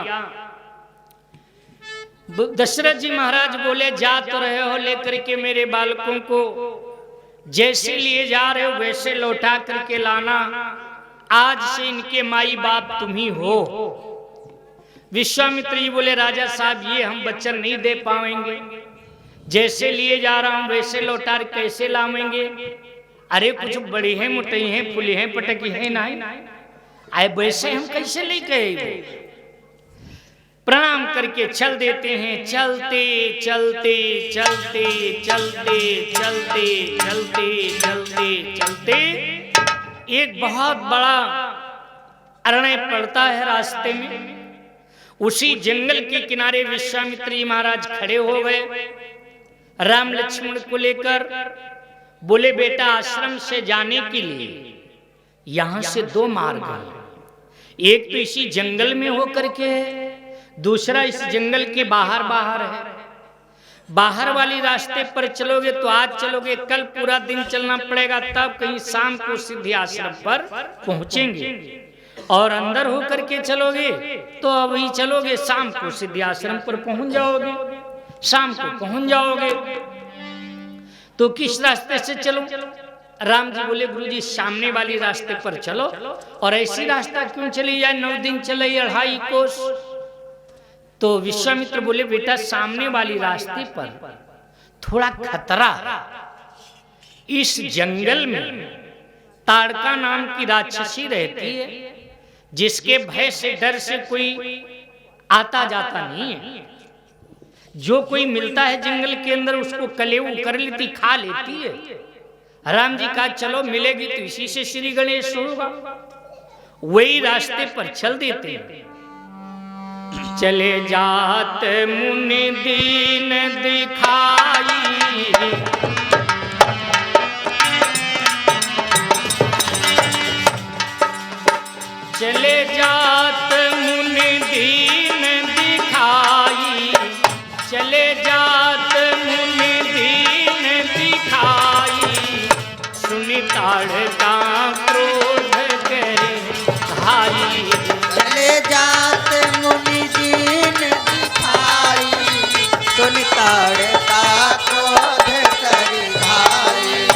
दशरथ जी महाराज बोले जा तो रहे हो लेकर के मेरे बालकों को, जैसे लिए जा रहे हो वैसे लौटा करके लाना। आज से इनके माई बाप तुम ही हो। विश्वामित्र जी बोले राजा साहब ये हम बच्चन नहीं दे पाएंगे, जैसे लिए जा रहा हूं वैसे लौटा कैसे लावेंगे? अरे कुछ बड़ी है, मोटी है, फुली है, पटकी है, नहीं आए वैसे हम कैसे लेके आएंगे? प्रणाम करके चल देते हैं। चलते चलते चलते चलते चलते चलते चलते चलते एक बहुत बड़ा अरण्य पड़ता है रास्ते में। उसी जंगल के किनारे विश्वामित्र जी महाराज खड़े हो गए राम लक्ष्मण को लेकर। बोले बेटा आश्रम से जाने के लिए यहां से दो मार्ग हैं, एक तो इसी जंगल में होकर के है, दूसरा इस जंगल के बाहर बाहर है। बाहर वाली रास्ते पर चलोगे तो आज चलोगे, कल पूरा दिन चलना पड़ेगा, तब कहीं शाम को सिद्धि आश्रम पर पहुंचेंगे। और अंदर होकर के चलोगे तो अभी चलोगे शाम को सिद्धि आश्रम पर पहुंच जाओगे, शाम को पहुंच जाओगे। तो किस रास्ते से चलो? राम जी बोले गुरुजी सामने वाली रास्ते पर चलो। और ऐसी रास्ता क्यों चली जाए, 9 दिन चले 2.5 कोस। तो विश्वामित्र बोले बेटा सामने वाली रास्ते पर थोड़ा खतरा, इस जंगल में ताड़का नाम की राक्षसी रहती है, जिसके भय से डर से कोई आता जाता नहीं है। जो कोई मिलता है जंगल के अंदर उसको कलेऊ कर लेती, खा लेती है। राम जी कहा चलो मिलेगी तो इसी से श्री गणेश होगा। वही रास्ते पर चल देते हैं। चले जात मुनि दीन दिखाई, चले जात मुनि दीन दिखाई, चले जात मुनि दीन दिखाई, सुनि ताड़का क्रोध करे भाई। चले जात मुनि दीन दिखाई, सुनि ताड़का क्रोध करे भाई।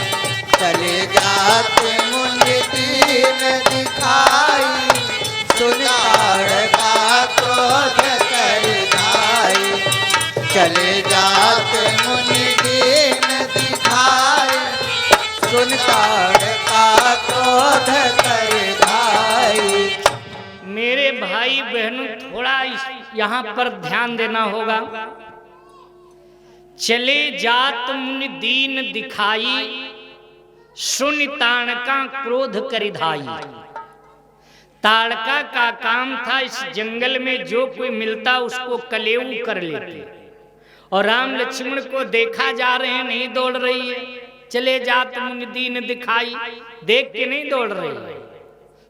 चले जात मुनि दीन दिखाई, सुनि ताड़का क्रोध करे भाई। चले जात मुनि दीन दिखाई, सुन ताड़का क्रोध करे भाई। मेरे भाई बहनों थोड़ा यहाँ पर ध्यान देना होगा। चले जात मुनि दीन दिखाई, सुन ताड़का क्रोध करिधाई। ताड़का का काम था इस जंगल में जो कोई मिलता उसको कलेऊ कर लेते। और राम लक्ष्मण को देखा जा रहे हैं, नहीं दौड़ रही है। चले जात मुनि दीन दिखाई, देख के नहीं दौड़ रही है।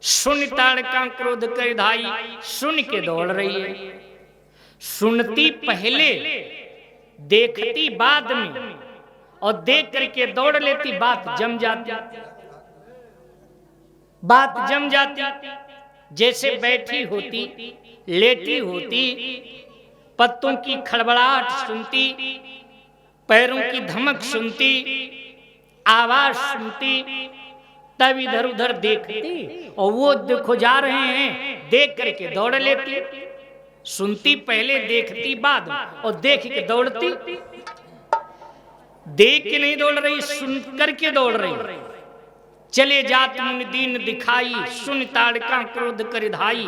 सुन ताड़का क्रोध करिधाई, सुन के दौड़ रही है। सुनती पहले, देखती बाद में, और देख करके दौड़ लेती, बात जम जाती, बात जम जाती। जैसे बैठी होती, लेटी होती, पत्तों की खड़बड़ाहट सुनती, पैरों की धमक सुनती, आवाज सुनती, तब इधर उधर देखती और वो देखो जा रहे हैं, देख करके दौड़ लेती। सुनती पहले, देखती बाद, और देख के दौड़ती। देख के नहीं दौड़ रही, सुन करके दौड़ रही। चले जात मुनि दीन दिखाई, सुन ताड़का क्रोध कर धाई।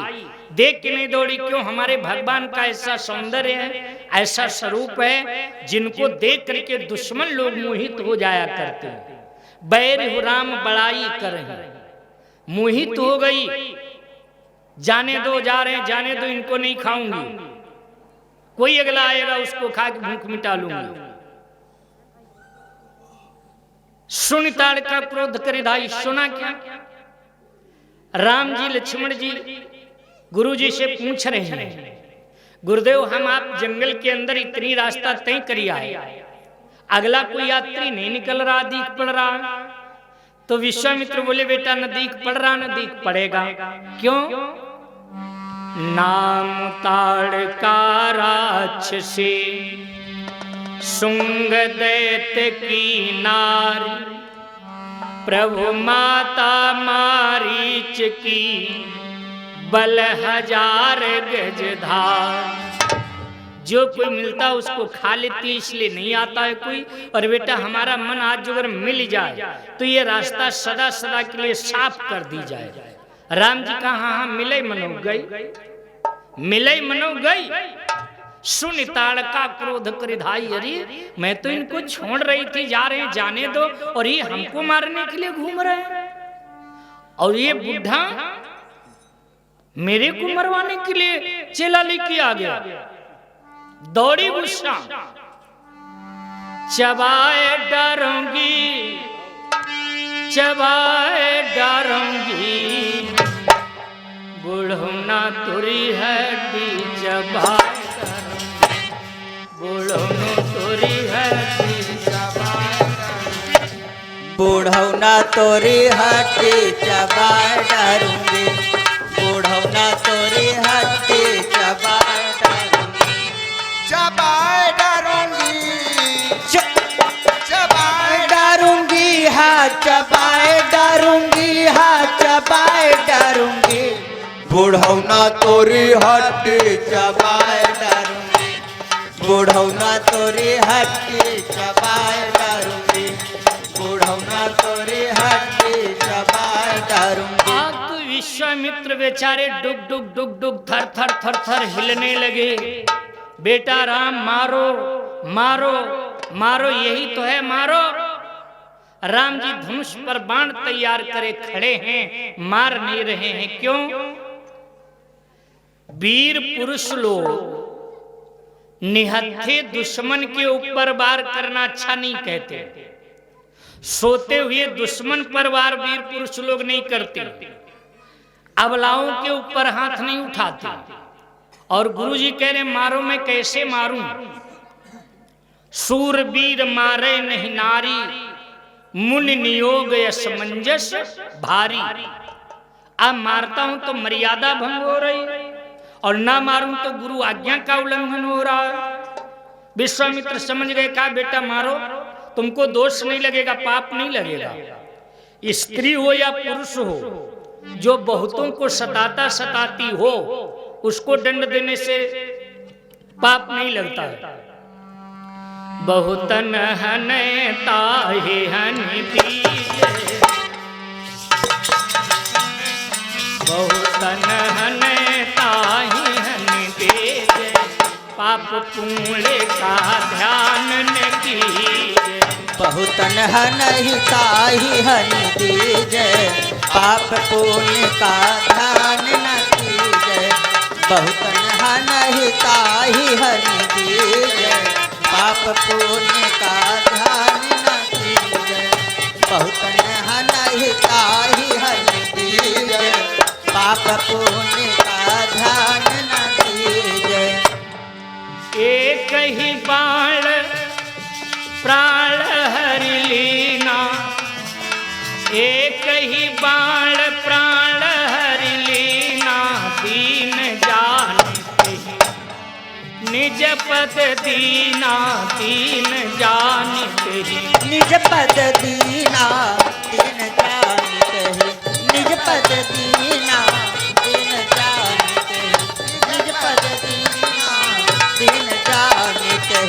देख के नहीं दौड़ी, क्यों? हमारे भगवान का ऐसा सौंदर्य है, ऐसा स्वरूप है, जिनको देख करके दुश्मन लोग मोहित हो जाया करते हैं। बैर हो राम बड़ाई करें, मोहित हो गई, जाने दो, जा रहे हैं, जाने दो, इनको नहीं खाऊंगी, कोई अगला आएगा उसको खा के भूख मिटा लूंगी। सुन ताड़का क्रोध कर धाई। सुना क्या? राम जी लक्ष्मण जी गुरु जी से पूछ रहे हैं, गुरुदेव हम आप जंगल के अंदर इतनी रास्ता तय करी आए, अगला कोई यात्री नहीं निकल रहा, दिख पड़ रहा। तो विश्वामित्र बोले, बेटा न दिख पड़ रहा, न दिख पड़ेगा। क्यों? नाम ताड़का राक्षसी, शुंग दैत्य की नारी, प्रभु माता मारीच की, बल 1000 गजधार। जो कोई मिलता उसको खा लेती, इसलिए नहीं आता है कोई। और बेटा हमारा मन आज अगर मिल जाए तो ये रास्ता सदा सदा के लिए साफ कर दी जाए। राम जी कहा, हाँ मिले मनो गई, मिले मनो गई। सुन ताड़का क्रोध कर धाई। अरे मैं तो इनको छोड़ रही थी, जा रहे हैं, जाने दो, और ये हमको मारने के लिए घूम रहे हैं, और ये बुढ़ा मेरे को मरवाने के लिए चेला लेके आ गया। दौड़ी गुस्सा, चबाए डरूंगी, चबाए डरूंगी, बुढ़ौना तुरी हड्डी चबाए, बुढ़ौना तुरी हड्डी चबाए, बुढ़ौना तोरी हड्डी चबाए डरूंगी, बुढ़ौना तोरी हड्डी चबाए डरूंगी, चबाए डरूंगी, चबाए डरूंगी, हाँ चबाए डरूंगी, हाँ चबाए डरूंगी, बुढ़ौना तोरी हड्डी चबाए डरूंगी, बुढ़ौना तोरी हड्डी चबाए डरूंगी, बुढ़ौना तोरी हड्डी चबाए डरूंगी। अब तो विश्वामित्र बेचारे डुग डुग डुग डुग थर थर थर थर हिलने लगे। बेटा राम मारो मारो मारो, यही तो है, मारो। राम जी धनुष पर बाण तैयार करे खड़े हैं, मार नहीं रहे हैं। क्यों? वीर पुरुष लोग निहत्थे दुश्मन के ऊपर वार करना अच्छा नहीं कहते। सोते हुए दुश्मन पर वार वीर पुरुष लोग नहीं करते, अबलाओं के ऊपर हाथ नहीं उठाते। और गुरुजी कह रहे मारो, मैं कैसे मारूं? सूरवीर मारे नहीं नारी, मुनि नियोग असमंजस भारी। अब मारता हूं तो मर्यादा भंग हो रही, और ना मारूं तो गुरु आज्ञा का उल्लंघन हो रहा है। विश्वामित्र समझ गए, कहा बेटा मारो, तुमको दोष नहीं लगेगा, पाप नहीं लगेगा। स्त्री हो या पुरुष हो, जो बहुतों को सताता सताती हो, उसको दंड देने से पाप नहीं लगता है। बहुतन हने ताहि हनि दीजे, बहुतन हने ताहि हनि दीजे, पाप पुण्य का ध्यान न कीजे। बहुतन हनि ताहि हनि दीजे, पाप पुण्य का ध्यान न कीजे, बहुतन हनि ताहि हनि दीजे, पाप पुण्य का ध्यान न कीजे, बहुतन हनि ताहि हनि दीजे, पाप पुण्य का ध्यान न कीजे। एक ही बाण प्राण हरि लीना, एक ही बाण प्राण हरि लीना, निज पद दीना दीन जान तेरी, निज पद दीना दीन जानत है, निज पद दीना दीन जानत है, निज पद दीना दीन जानत है।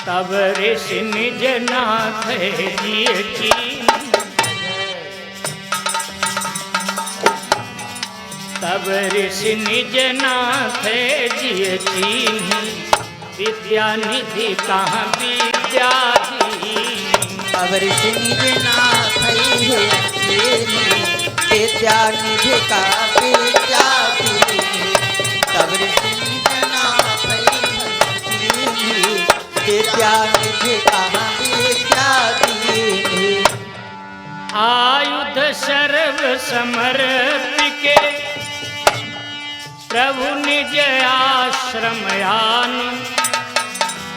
तब ऋषि निज नाथ जिय कीन, तब ऋषि निज नाथ जिय कीन, विद्या निधि कहाँ विद्या दीन। अब ऋषि निज नाथ विद्या निधि का विद्या दीनी, तब ऋषि निज नाथ विद्या निधि का विद्या दीनी। आयुध सर्व समर्पिके प्रभु निज आश्रम आन,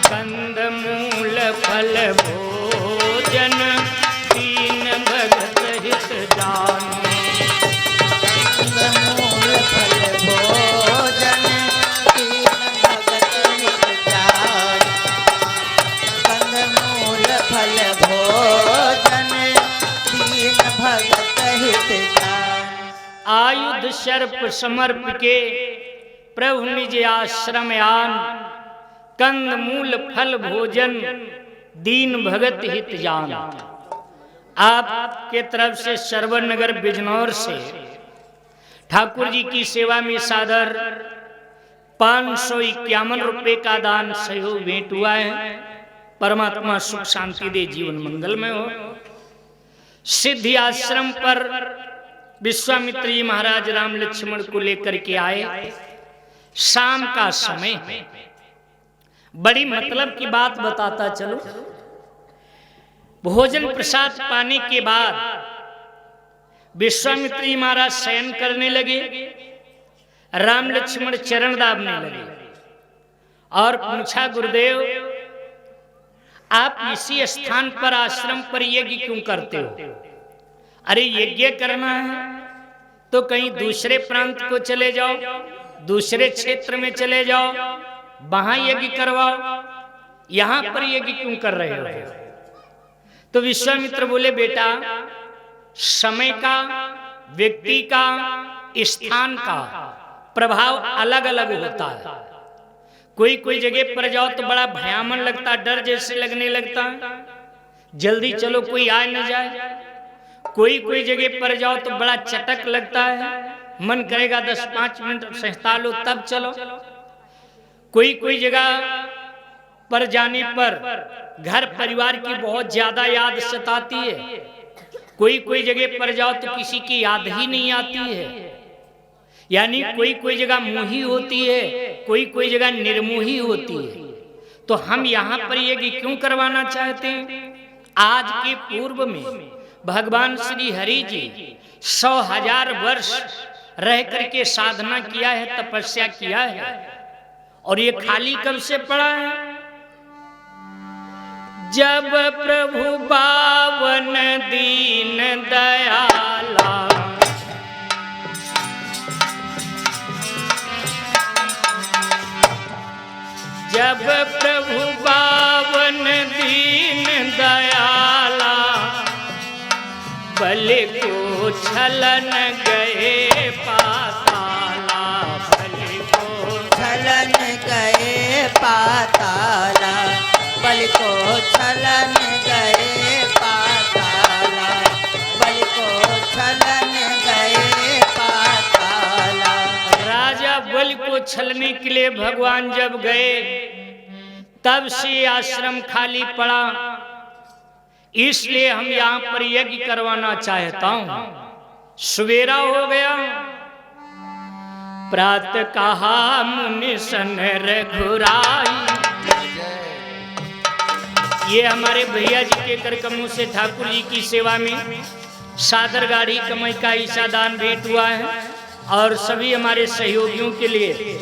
कंद मूल फल भोजन दीन भगत हित जान। कंदमूल फल भोजन दीन भगत हित जान, कंदमूल फल भोजन दीन भगत हित जान। आयुध सर्प समर्प के प्रभु निज आश्रम आन, कंद मूल फल भोजन दीन भगत हित जान। आपके तरफ से सरवर नगर बिजनौर से ठाकुर जी की सेवा में सादर 551 रुपए का दान सहयोग भेंट हुआ है। परमात्मा सुख शांति दे, जीवन मंगलमय हो। सिद्धि आश्रम पर विश्वामित्र जी महाराज राम लक्ष्मण को लेकर के आए। शाम का समय, बड़ी मतलब की बात बताता चलो। भोजन प्रसाद पाने के बाद विश्वामित्र जी महाराज शयन करने लगे, राम लक्ष्मण चरण दाबने लगे और पूछा, गुरुदेव आप इसी स्थान पर आश्रम पर यज्ञ क्यों करते हो? अरे यज्ञ करना है तो कहीं दूसरे प्रांत को चले जाओ, दूसरे क्षेत्र में चले जाओ, वहां यज्ञ करवाओ, यहां पर यज्ञ क्यों कर रहे हो? तो विश्वामित्र बोले, बेटा समय का, व्यक्ति का, स्थान का प्रभाव अलग अलग होता है। कोई कोई जगह पर जाओ तो बड़ा भयानक लगता, डर जैसे लगने लगता है, जल्दी चलो कोई आ न जाए। कोई कोई जगह पर जाओ तो बड़ा चटक लगता है, मन करेगा 10-5 मिनट सहता लो तब चलो। कोई कोई जगह पर जाने पर घर परिवार की बहुत ज्यादा याद सताती है। कोई कोई जगह पर जाओ तो किसी की याद ही नहीं आती है। यानी कोई कोई जगह मोही होती है, कोई कोई जगह निर्मोही होती है। तो हम यहाँ पर यज्ञ क्यों करवाना चाहते हैं? आज के पूर्व में भगवान श्री हरि जी 100,000 वर्ष रह करके साधना किया है, तपस्या किया है, और ये खाली कब से पड़ा है? जब प्रभु पावन दीन दयाला, जब प्रभु पावन दीन दयाला, बल को छलन गए पाताला, बल को छलन गए पाताला, बल को छलन गए पाताला, बल को छलन गए पाताला। राजा बल को छलने के लिए भगवान जब गए, तब से आश्रम खाली पड़ा। इसलिए हम यहाँ पर यज्ञ करवाना चाहता हूं। सवेरा हो गया, प्रातः कहा मुनि सन रघुराई। ये हमारे भैया जी के कर कमों से ठाकुर जी की सेवा में सादर गाड़ी कमाई का ईसा दान भेंट हुआ है, और सभी हमारे सहयोगियों के लिए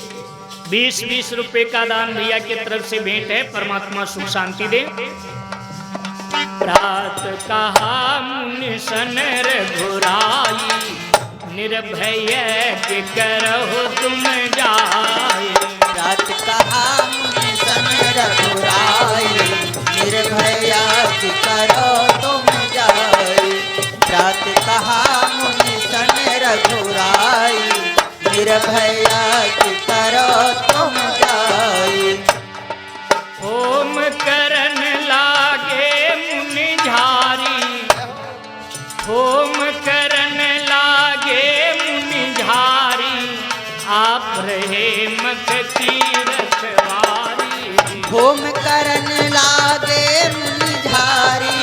20-20 रुपए का दान भैया की तरफ से भेंट है। परमात्मा सुख शांति दे। प्रात कहा मुनि सन रघुराई, निर्भय के करहो तुम जाए। त्रात कहा मुनि सन रघुराई, निर्भया की करो तुम जाई। त्रात कहा मुनि सन रघुराई, निर्भया की करो तुम जाई। ओम करन लागे मुनि झारी, ओम करन लागे मुनि झारी, आप रहे मख की रखवारी। होम करन लागे मुनि झारी,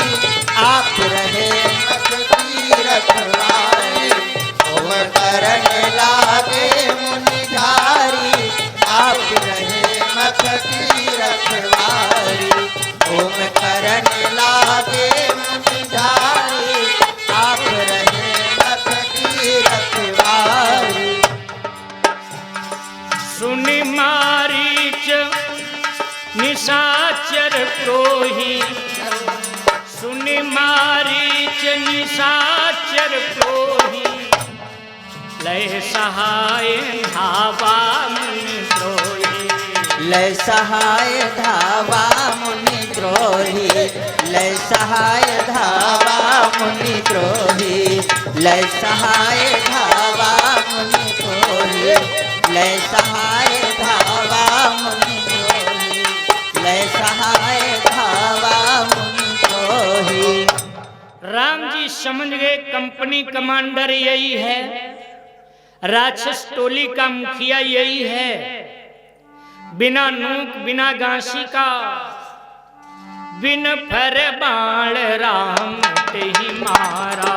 आप रहे मख की रखवारी। होम करन लागे मुनि झारी, आप रहे मख की रखवारी। होम करन लागे मुनि झारी, आप रहे मख की रखवारी। सुनि मारीच निशाचर प्रोही, सुनि मारीच निशाचर प्रोही, लय सहाय धावा मुनि द्रोही। लय सहाय धावा मुनि द्रोही, लय सहाय धावा मुनि द्रोही। लय सहाय धावा मुनि द्रोही, लय सहाय धावा मुनि द्रोही। लय सहाय धावा मुनि द्रोही। राम जी समझ गए कंपनी कमांडर यही है, राक्षस टोली का मुखिया यही है। बिना नूक बिना गांसी का, बिन फर बाण राम ते ही मारा।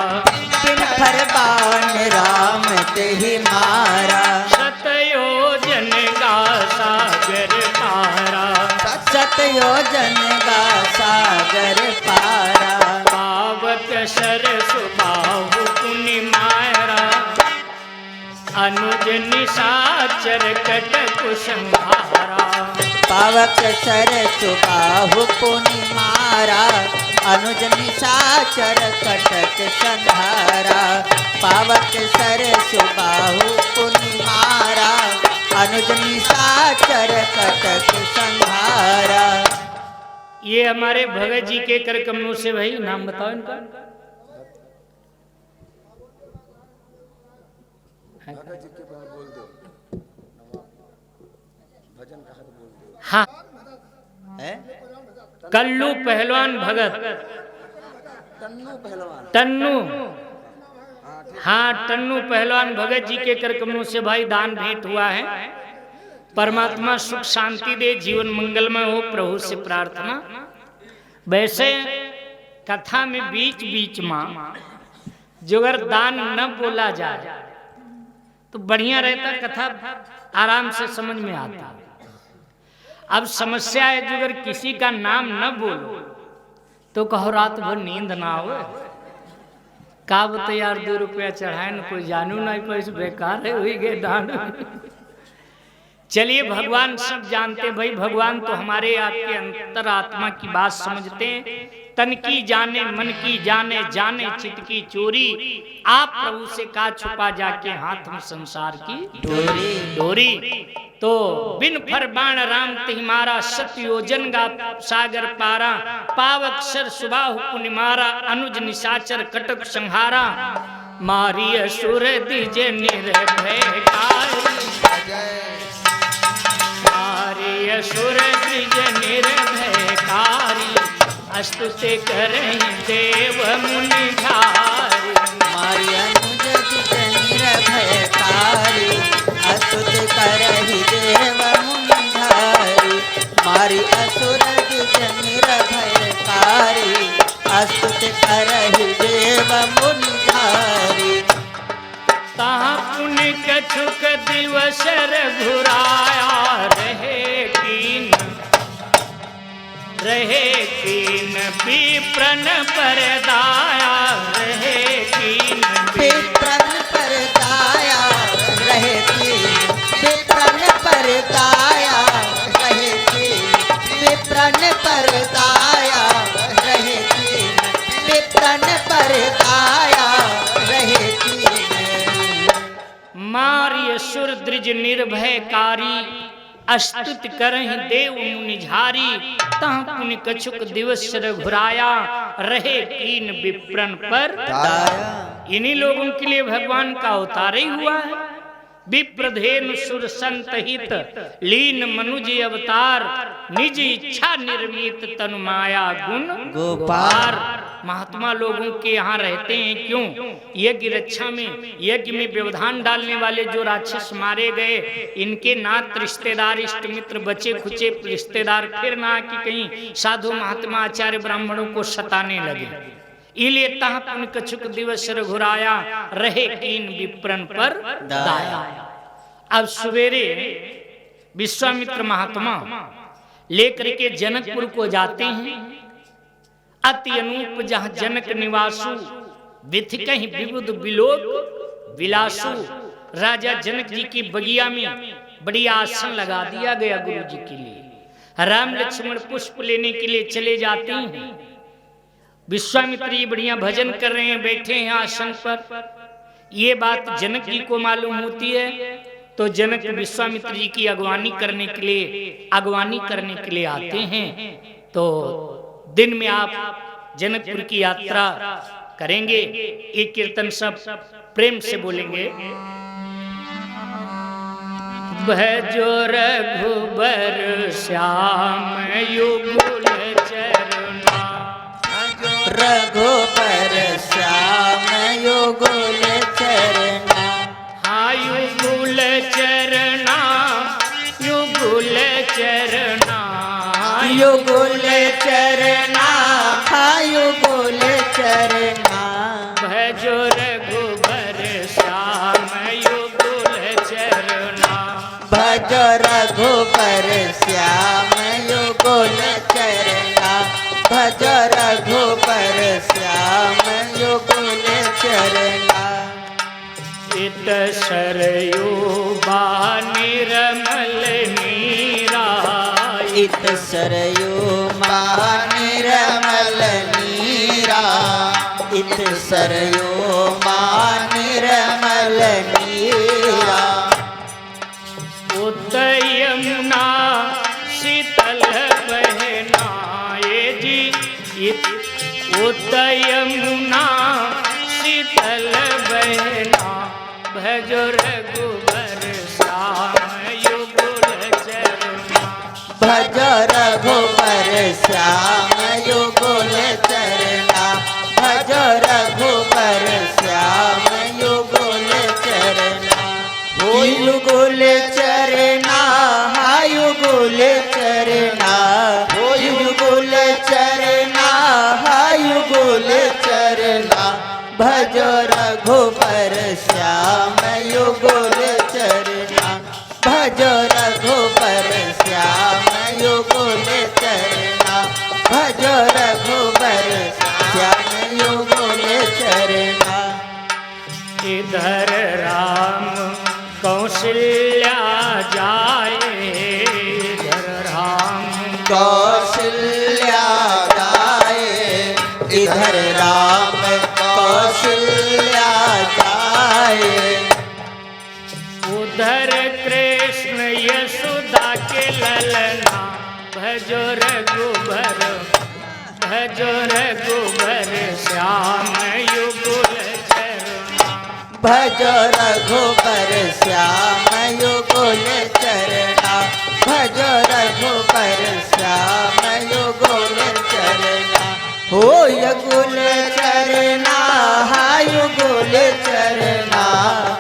बिन फर बाण राम ते ही मारा। सतयोजन का सागर पारा, सतयोजन का सागर पारा। पावक सर सुबाहु पुनि मारा, अनुज निशाचर कटक संहारा। पावक सर सुबाहु पुनि मारा, अनुज निशाचर कटक संहारा। पावक सर सुबाहु पुनि मारा, अनुज निशाचर कटक संहारा। ये हमारे भगत जी के कर कमलों से भाई नाम बताओ इनका। हाँ, है? कल्लू पहलवान भगत, तन्नू पहलवान। टन्नू, हाँ टन्नू पहलवान भगत जी के कर कमलों से भाई दान भेंट हुआ है। परमात्मा सुख शांति दे, जीवन मंगलमय हो, प्रभु से प्रार्थना। वैसे कथा में बीच बीच में जो अगर दान न बोला जाए तो बढ़िया रहता, कथा आराम से समझ में आता। अब समस्या है जो अगर किसी का नाम न बोलो तो कहो रात भर नींद ना हो। का बता यार 2 रुपया चढ़ाए न कोई जानू ना, पैसे बेकार है हुई गए दान। चलिए भगवान सब जानते भाई, भगवान तो हमारे आपके अंतर आत्मा की बात समझते हैं। तन की जाने मन की जाने, जाने चित्त की चोरी। आप प्रभु से का छुपा जाके हाथ में संसार की डोरी। डोरी। तो बिन फर बाण राम तिहि मारा, सतयोजन गा सागर पारा। पावक सर सुबाहु पुनि मारा, अनुज निशाचर कटक संहारा। मारी असुर दिजे निर्भयकारी, मारी असुर दिजे निर्भयकारी। स्तुति करें देव मुनि झारी, मारी अनुज दिज निर्भयकारी। स्तुति करहि देव मुनि झारी, मारी असुर दिज निर्भयकारी। स्तुति करहि देव मुनि झारी। तहाँ पुण्य कछुक दिवस रघुराया, रहे कीन विप्रन परदाया, रहे कीन विप्रन परदाया, रहे कीन विप्रन परदाया। रहे कीन विप्रन परदाया, रहे कीन विप्रन परदाया। रहे कीन मारिय सुर द्रिज निर्भयकारी। अस्तुत करहि देव मुनि झारी, तह पुनि कछुक दिवस सिर घुराया, रहे कीन विप्रन पर दाया। इन्हीं लोगों के लिए भगवान का अवतार ही हुआ है। विप्रधेनु सुर संत हित, लीन मनुज अवतार, निज इच्छा निर्मित तनु माया गुण गोपाल। महात्मा लोगों के यहाँ रहते हैं क्यों? यज्ञ रक्षा में, यज्ञ में व्यवधान डालने वाले जो राक्षस मारे गए, इनके नात रिश्तेदार इष्ट मित्र बचे खुचे रिश्तेदार फिर ना कि कहीं साधु महात्मा आचार्य ब्राह्मणों को सताने लगे। इले तह पुन कछुक दिवस सिर घुराया, रहे कीन विप्रन पर दाया। अब सवेरे विश्वामित्र महात्मा लेकर के जनकपुर को जाते हैं। अति अनूप जहाँ जनक निवासु, विथिकहि विबुध विलोक विलासु। राजा जनक जी की बगिया में बड़ी आसन लगा दिया गया गुरु जी के लिए। राम लक्ष्मण पुष्प लेने के लिए चले जाते हैं। विश्वामित्र जी बढ़िया भजन कर रहे हैं, बैठे हैं आसन पर। ये बात जनक जी को मालूम होती है तो जनक विश्वामित्र जी की अगवानी करने के लिए आते हैं। तो दिन में आप जनकपुर की यात्रा करेंगे। एक कीर्तन सब प्रेम से बोलेंगे। भजो रघुबर श्याम युगुल चरणा, रघुबर श्याम युगुल चरणा, हाँ युगुल चरणा, युगुल चरणा, युगुल चरणा, हाँ युगुल चरणा। भजो रघुबर श्याम युगुल चरणा, भजो रघुबर श्याम युगुल चरणा, भजो रघुबर श्याम युगुल चरणा। इत सरयू निर्मल नीरा, इत सरयू निर्मल नीरा, इत सरयू निर्मल नीरा। उत यमुना शीतल बहना, ये जी उत यमुना शीतल बहना, भजो रघुबर श्याम युगुल चरणा, भजो रघुबर श्याम युगुल चरणा, भजो रघुबर श्याम युगुल चरणा। हो युगुल चरणा, हाँ युगुल चरणा, हो युगुल चरणा, हाँ युगुल चरणा। भजो रघुबर श्याम युगुल चरणा, भजो रघुबर श्याम युगुल चरणा, भजो रघुबर श्याम युगुल चरणा। इधर राम कौशल्या जाए, इधर राम कौशल्या जाए, इधर राम कौशल्या जाए। उधर कृष्ण यशोदा के ललना, भजो रघुबर, भजो रघुबर श्याम युगुल चरणा, भजो रघुबर श्याम युगुल चरणा, भजो रघुबर श्याम युगुल चरणा। हो युगुल चरणा, हाँ युगुल चरणा,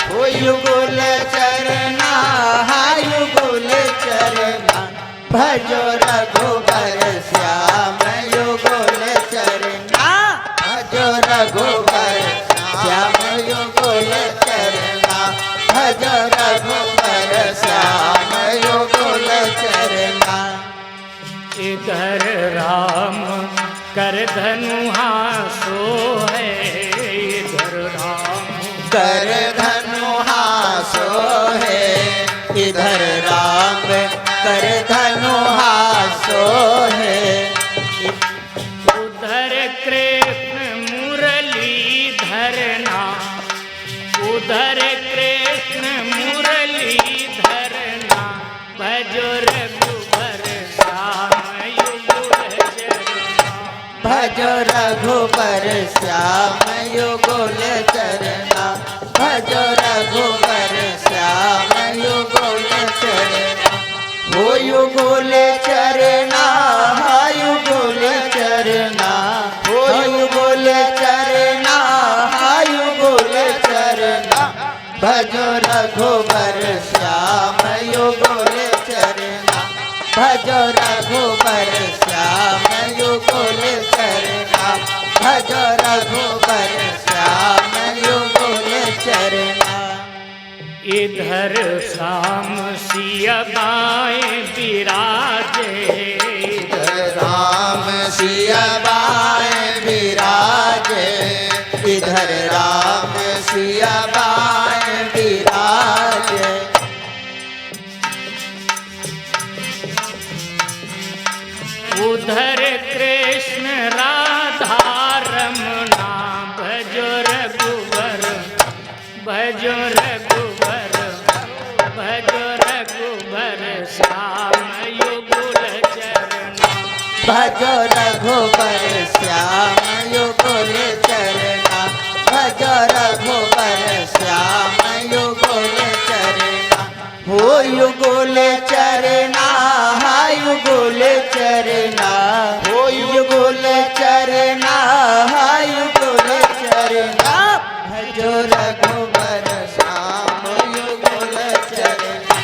हो युगुल चरणा, हाँ युगुल चरणा। भजो रघुबर श्याम युगुल चरणा, भजो रघुबर श्याम युगुल चरणा, भजो रघुबर श्याम युगुल चरणा। इधर राम कर धनुहा सो है, इधर राम कर धनुहा सो है, इधर राम कर धनुहा सो है। उधर कृष्ण मुरली धरना, उधर कृष्ण मुरली धरना, भजो रघुबर श्याम युगल चरना भजो रघुबर श्याम युगल चरना भजो रघुबर श्याम युगल चरना हो युगल चरना युगल चरना हो युगल चरना युगल चरना भजो रघुबर श्याम युगल चरना भजो रघुबर श्याम युगल चरना भजो रघुबर श्याम युगल चरना इधर श्याम सिया बाएं विराजे राम सिया बाएं विराजे इधर राम सिया बाएं विराजे उधर कृष्ण राधा रमना भजो रघुबर भजो रघुबर भजो रघुबर श्याम युगल चरना भजो रघुबर श्याम युगल चरना भजो रघुबर श्याम युगल चरना हो युगल चरना युगल चरना हो युगल चरना युगल चरना भजो रघुबर श्याम युगल चरना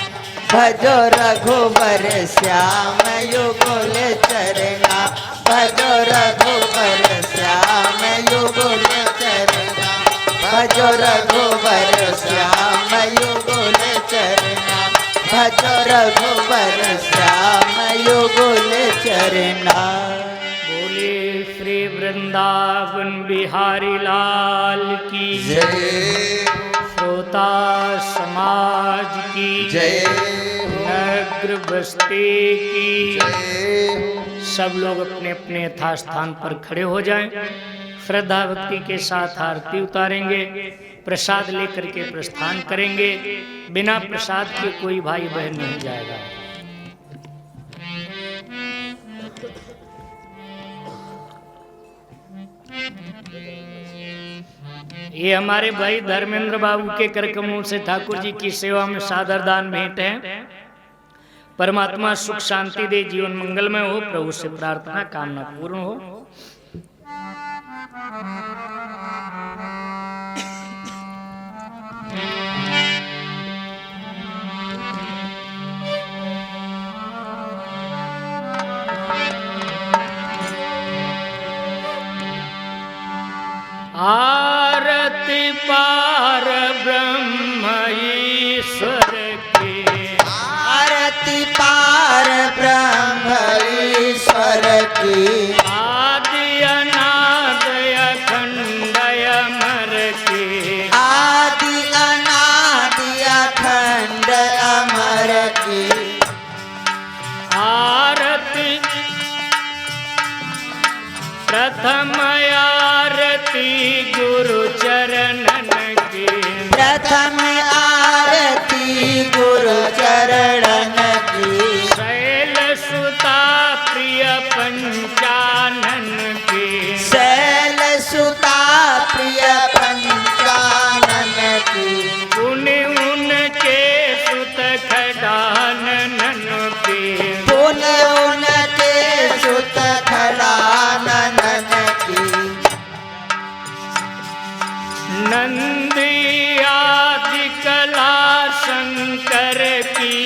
भजो रघुबर श्याम युगल चरना भजो रघुबर श्याम युगल चरना भजो रघुबर श्याम युगल चरना भजो रघुबर श्याम युगल चरना बोले श्री वृंदावन बिहारी लाल की जय श्रोता समाज की जय नगर बस्ती की जय सब लोग अपने अपने यथास्थान पर खड़े हो जाएं। श्रद्धा भक्ति के साथ आरती उतारेंगे, प्रसाद लेकर के प्रस्थान करेंगे। बिना प्रसाद के कोई भाई बहन नहीं जाएगा। ये हमारे भाई धर्मेंद्र बाबू के करकमों से ठाकुर जी की सेवा में सादर दान भेंट है। परमात्मा सुख शांति दे, जीवन मंगलमय हो। प्रभु से प्रार्थना कामना पूर्ण हो। आरती पार ब्रह्म ईश्वर की आरती पार ब्रह्म ईश्वर की आदि अनाद अखंड अमर की आदि अनादि अखंड अमर की आरती प्रथम आरती गुरु चरणन की प्रथम आरती गुरु चरणन की शैल सुता प्रिय पंचानन की शैल सुता प्रिय पंचानन की पुण्य उनके सुत खडानन की पुन उनके सुत खड़ानन की नंदी आदि कला शंकर की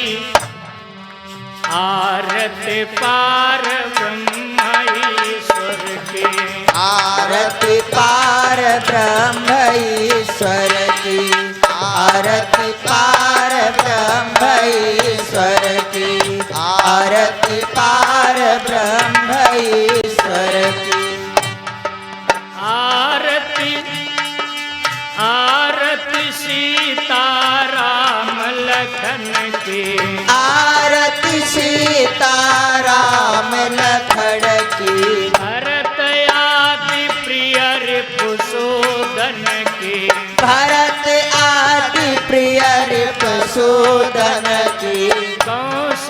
आरती पार ब्रह्म ईश्वर की आरती पार ब्रह्म ईश्वर की आरती पार ब्रह्म ईश्वर की आरती पार ब्रह्म ईश्वर की आरती आरती सीताराम लखन की आरती सीताराम लखन की भरत आदि प्रिय रिपुसूदन की भरत आदि प्रिय रिपुसूदन की कौश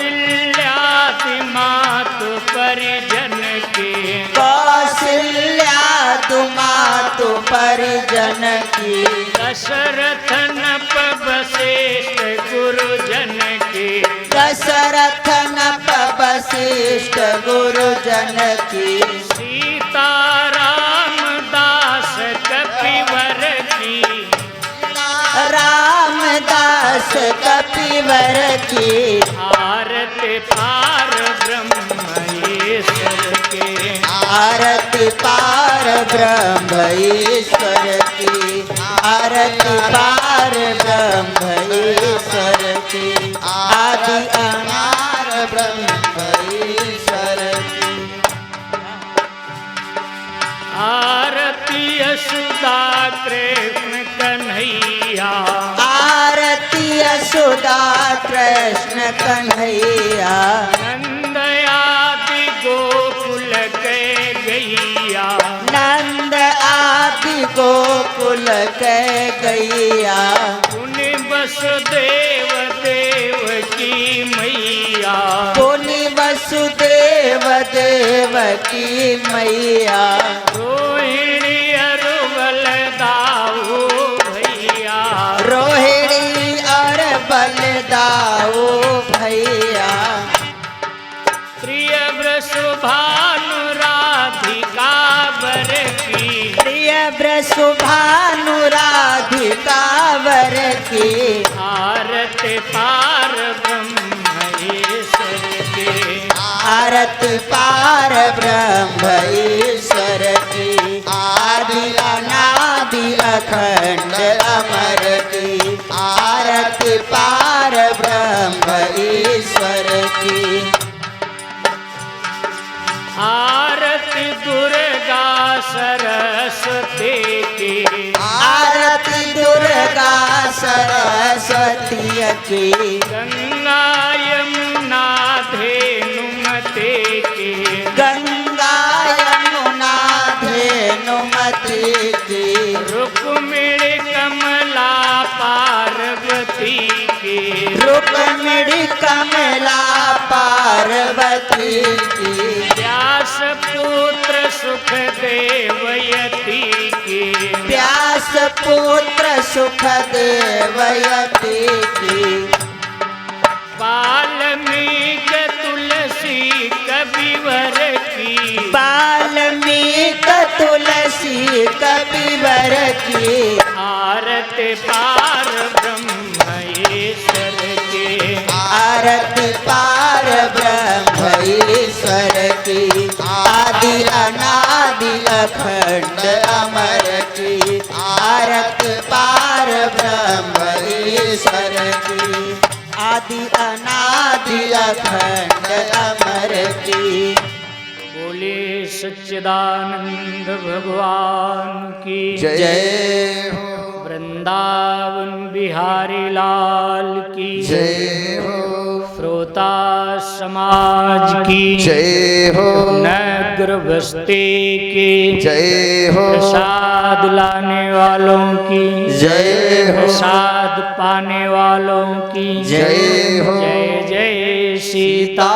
परिजन की। दशरथ नप वशिष्ठ गुरुजन की। दशरथ नप वशिष्ठ गुरुजन की। सीता राम दास कपिवर की। रामदास कपिवर की। आरती पार ब्रह्मेश्वर के। आरती पार ब्रह्म ईश्वर की। आरती पार ब्रह्म ईश्वर की। आदि अनार ब्रह्म ईश्वर की। आरती यशोदा कृष्ण कन्हैया। आरती यशोदा कृष्ण कन्हैया। नंद आदि गोकुल के गैया। नंद आदि गोकुल के गैया। पुनि वसुदेव देव की मैया। पुनि वसुदेव देव की मैया। रोहिणी अरुबल दाऊ भैया। रोहिणी और बलदाऊ भैया। प्रिय वृषभानु राधिका वर की। प्रिय वृषभानु राधिका वर की। आरती पार ब्रह्मेश्वर के। आरती पार ब्रह्म ईश्वर की। आदि अनादि अखंड अमर की। आरती पार ब्रह्म ईश्वर की। आरती दुर्गा सरस्वती की। आरती दुर्गा सरस्वती की। गंगा यमुना धेनुमते की। गंगा यमुना धेनुमती की। रुक्मिणी कमला पार्वती की। रुक्मिणी कमला पार्वती की। व्यास पुत्र सुखदेवयती की। व्यास पुत्र सुखदेवयती की। वाल्मीकि तुलसी कविवर की। वाल्मीकि तुलसी कविवर की। आरती पार ब्रह्मेश्वर के। आरती पार ब्रह्म ईश्वर की। आदि अनादि अखंड अमर की। आरती पार ब्रह्म ईश्वर की। आदि अनादि अखंड अमर की। बोले सच्चिदानंद भगवान की जय हो। वृंदावन बिहारी लाल की जय हो। श्रोता समाज की जय हो। नगर बस्ती की जय हो। प्रसाद लाने वालों की जय हो। प्रसाद पाने वालों की जय हो। जय जय सीताराम।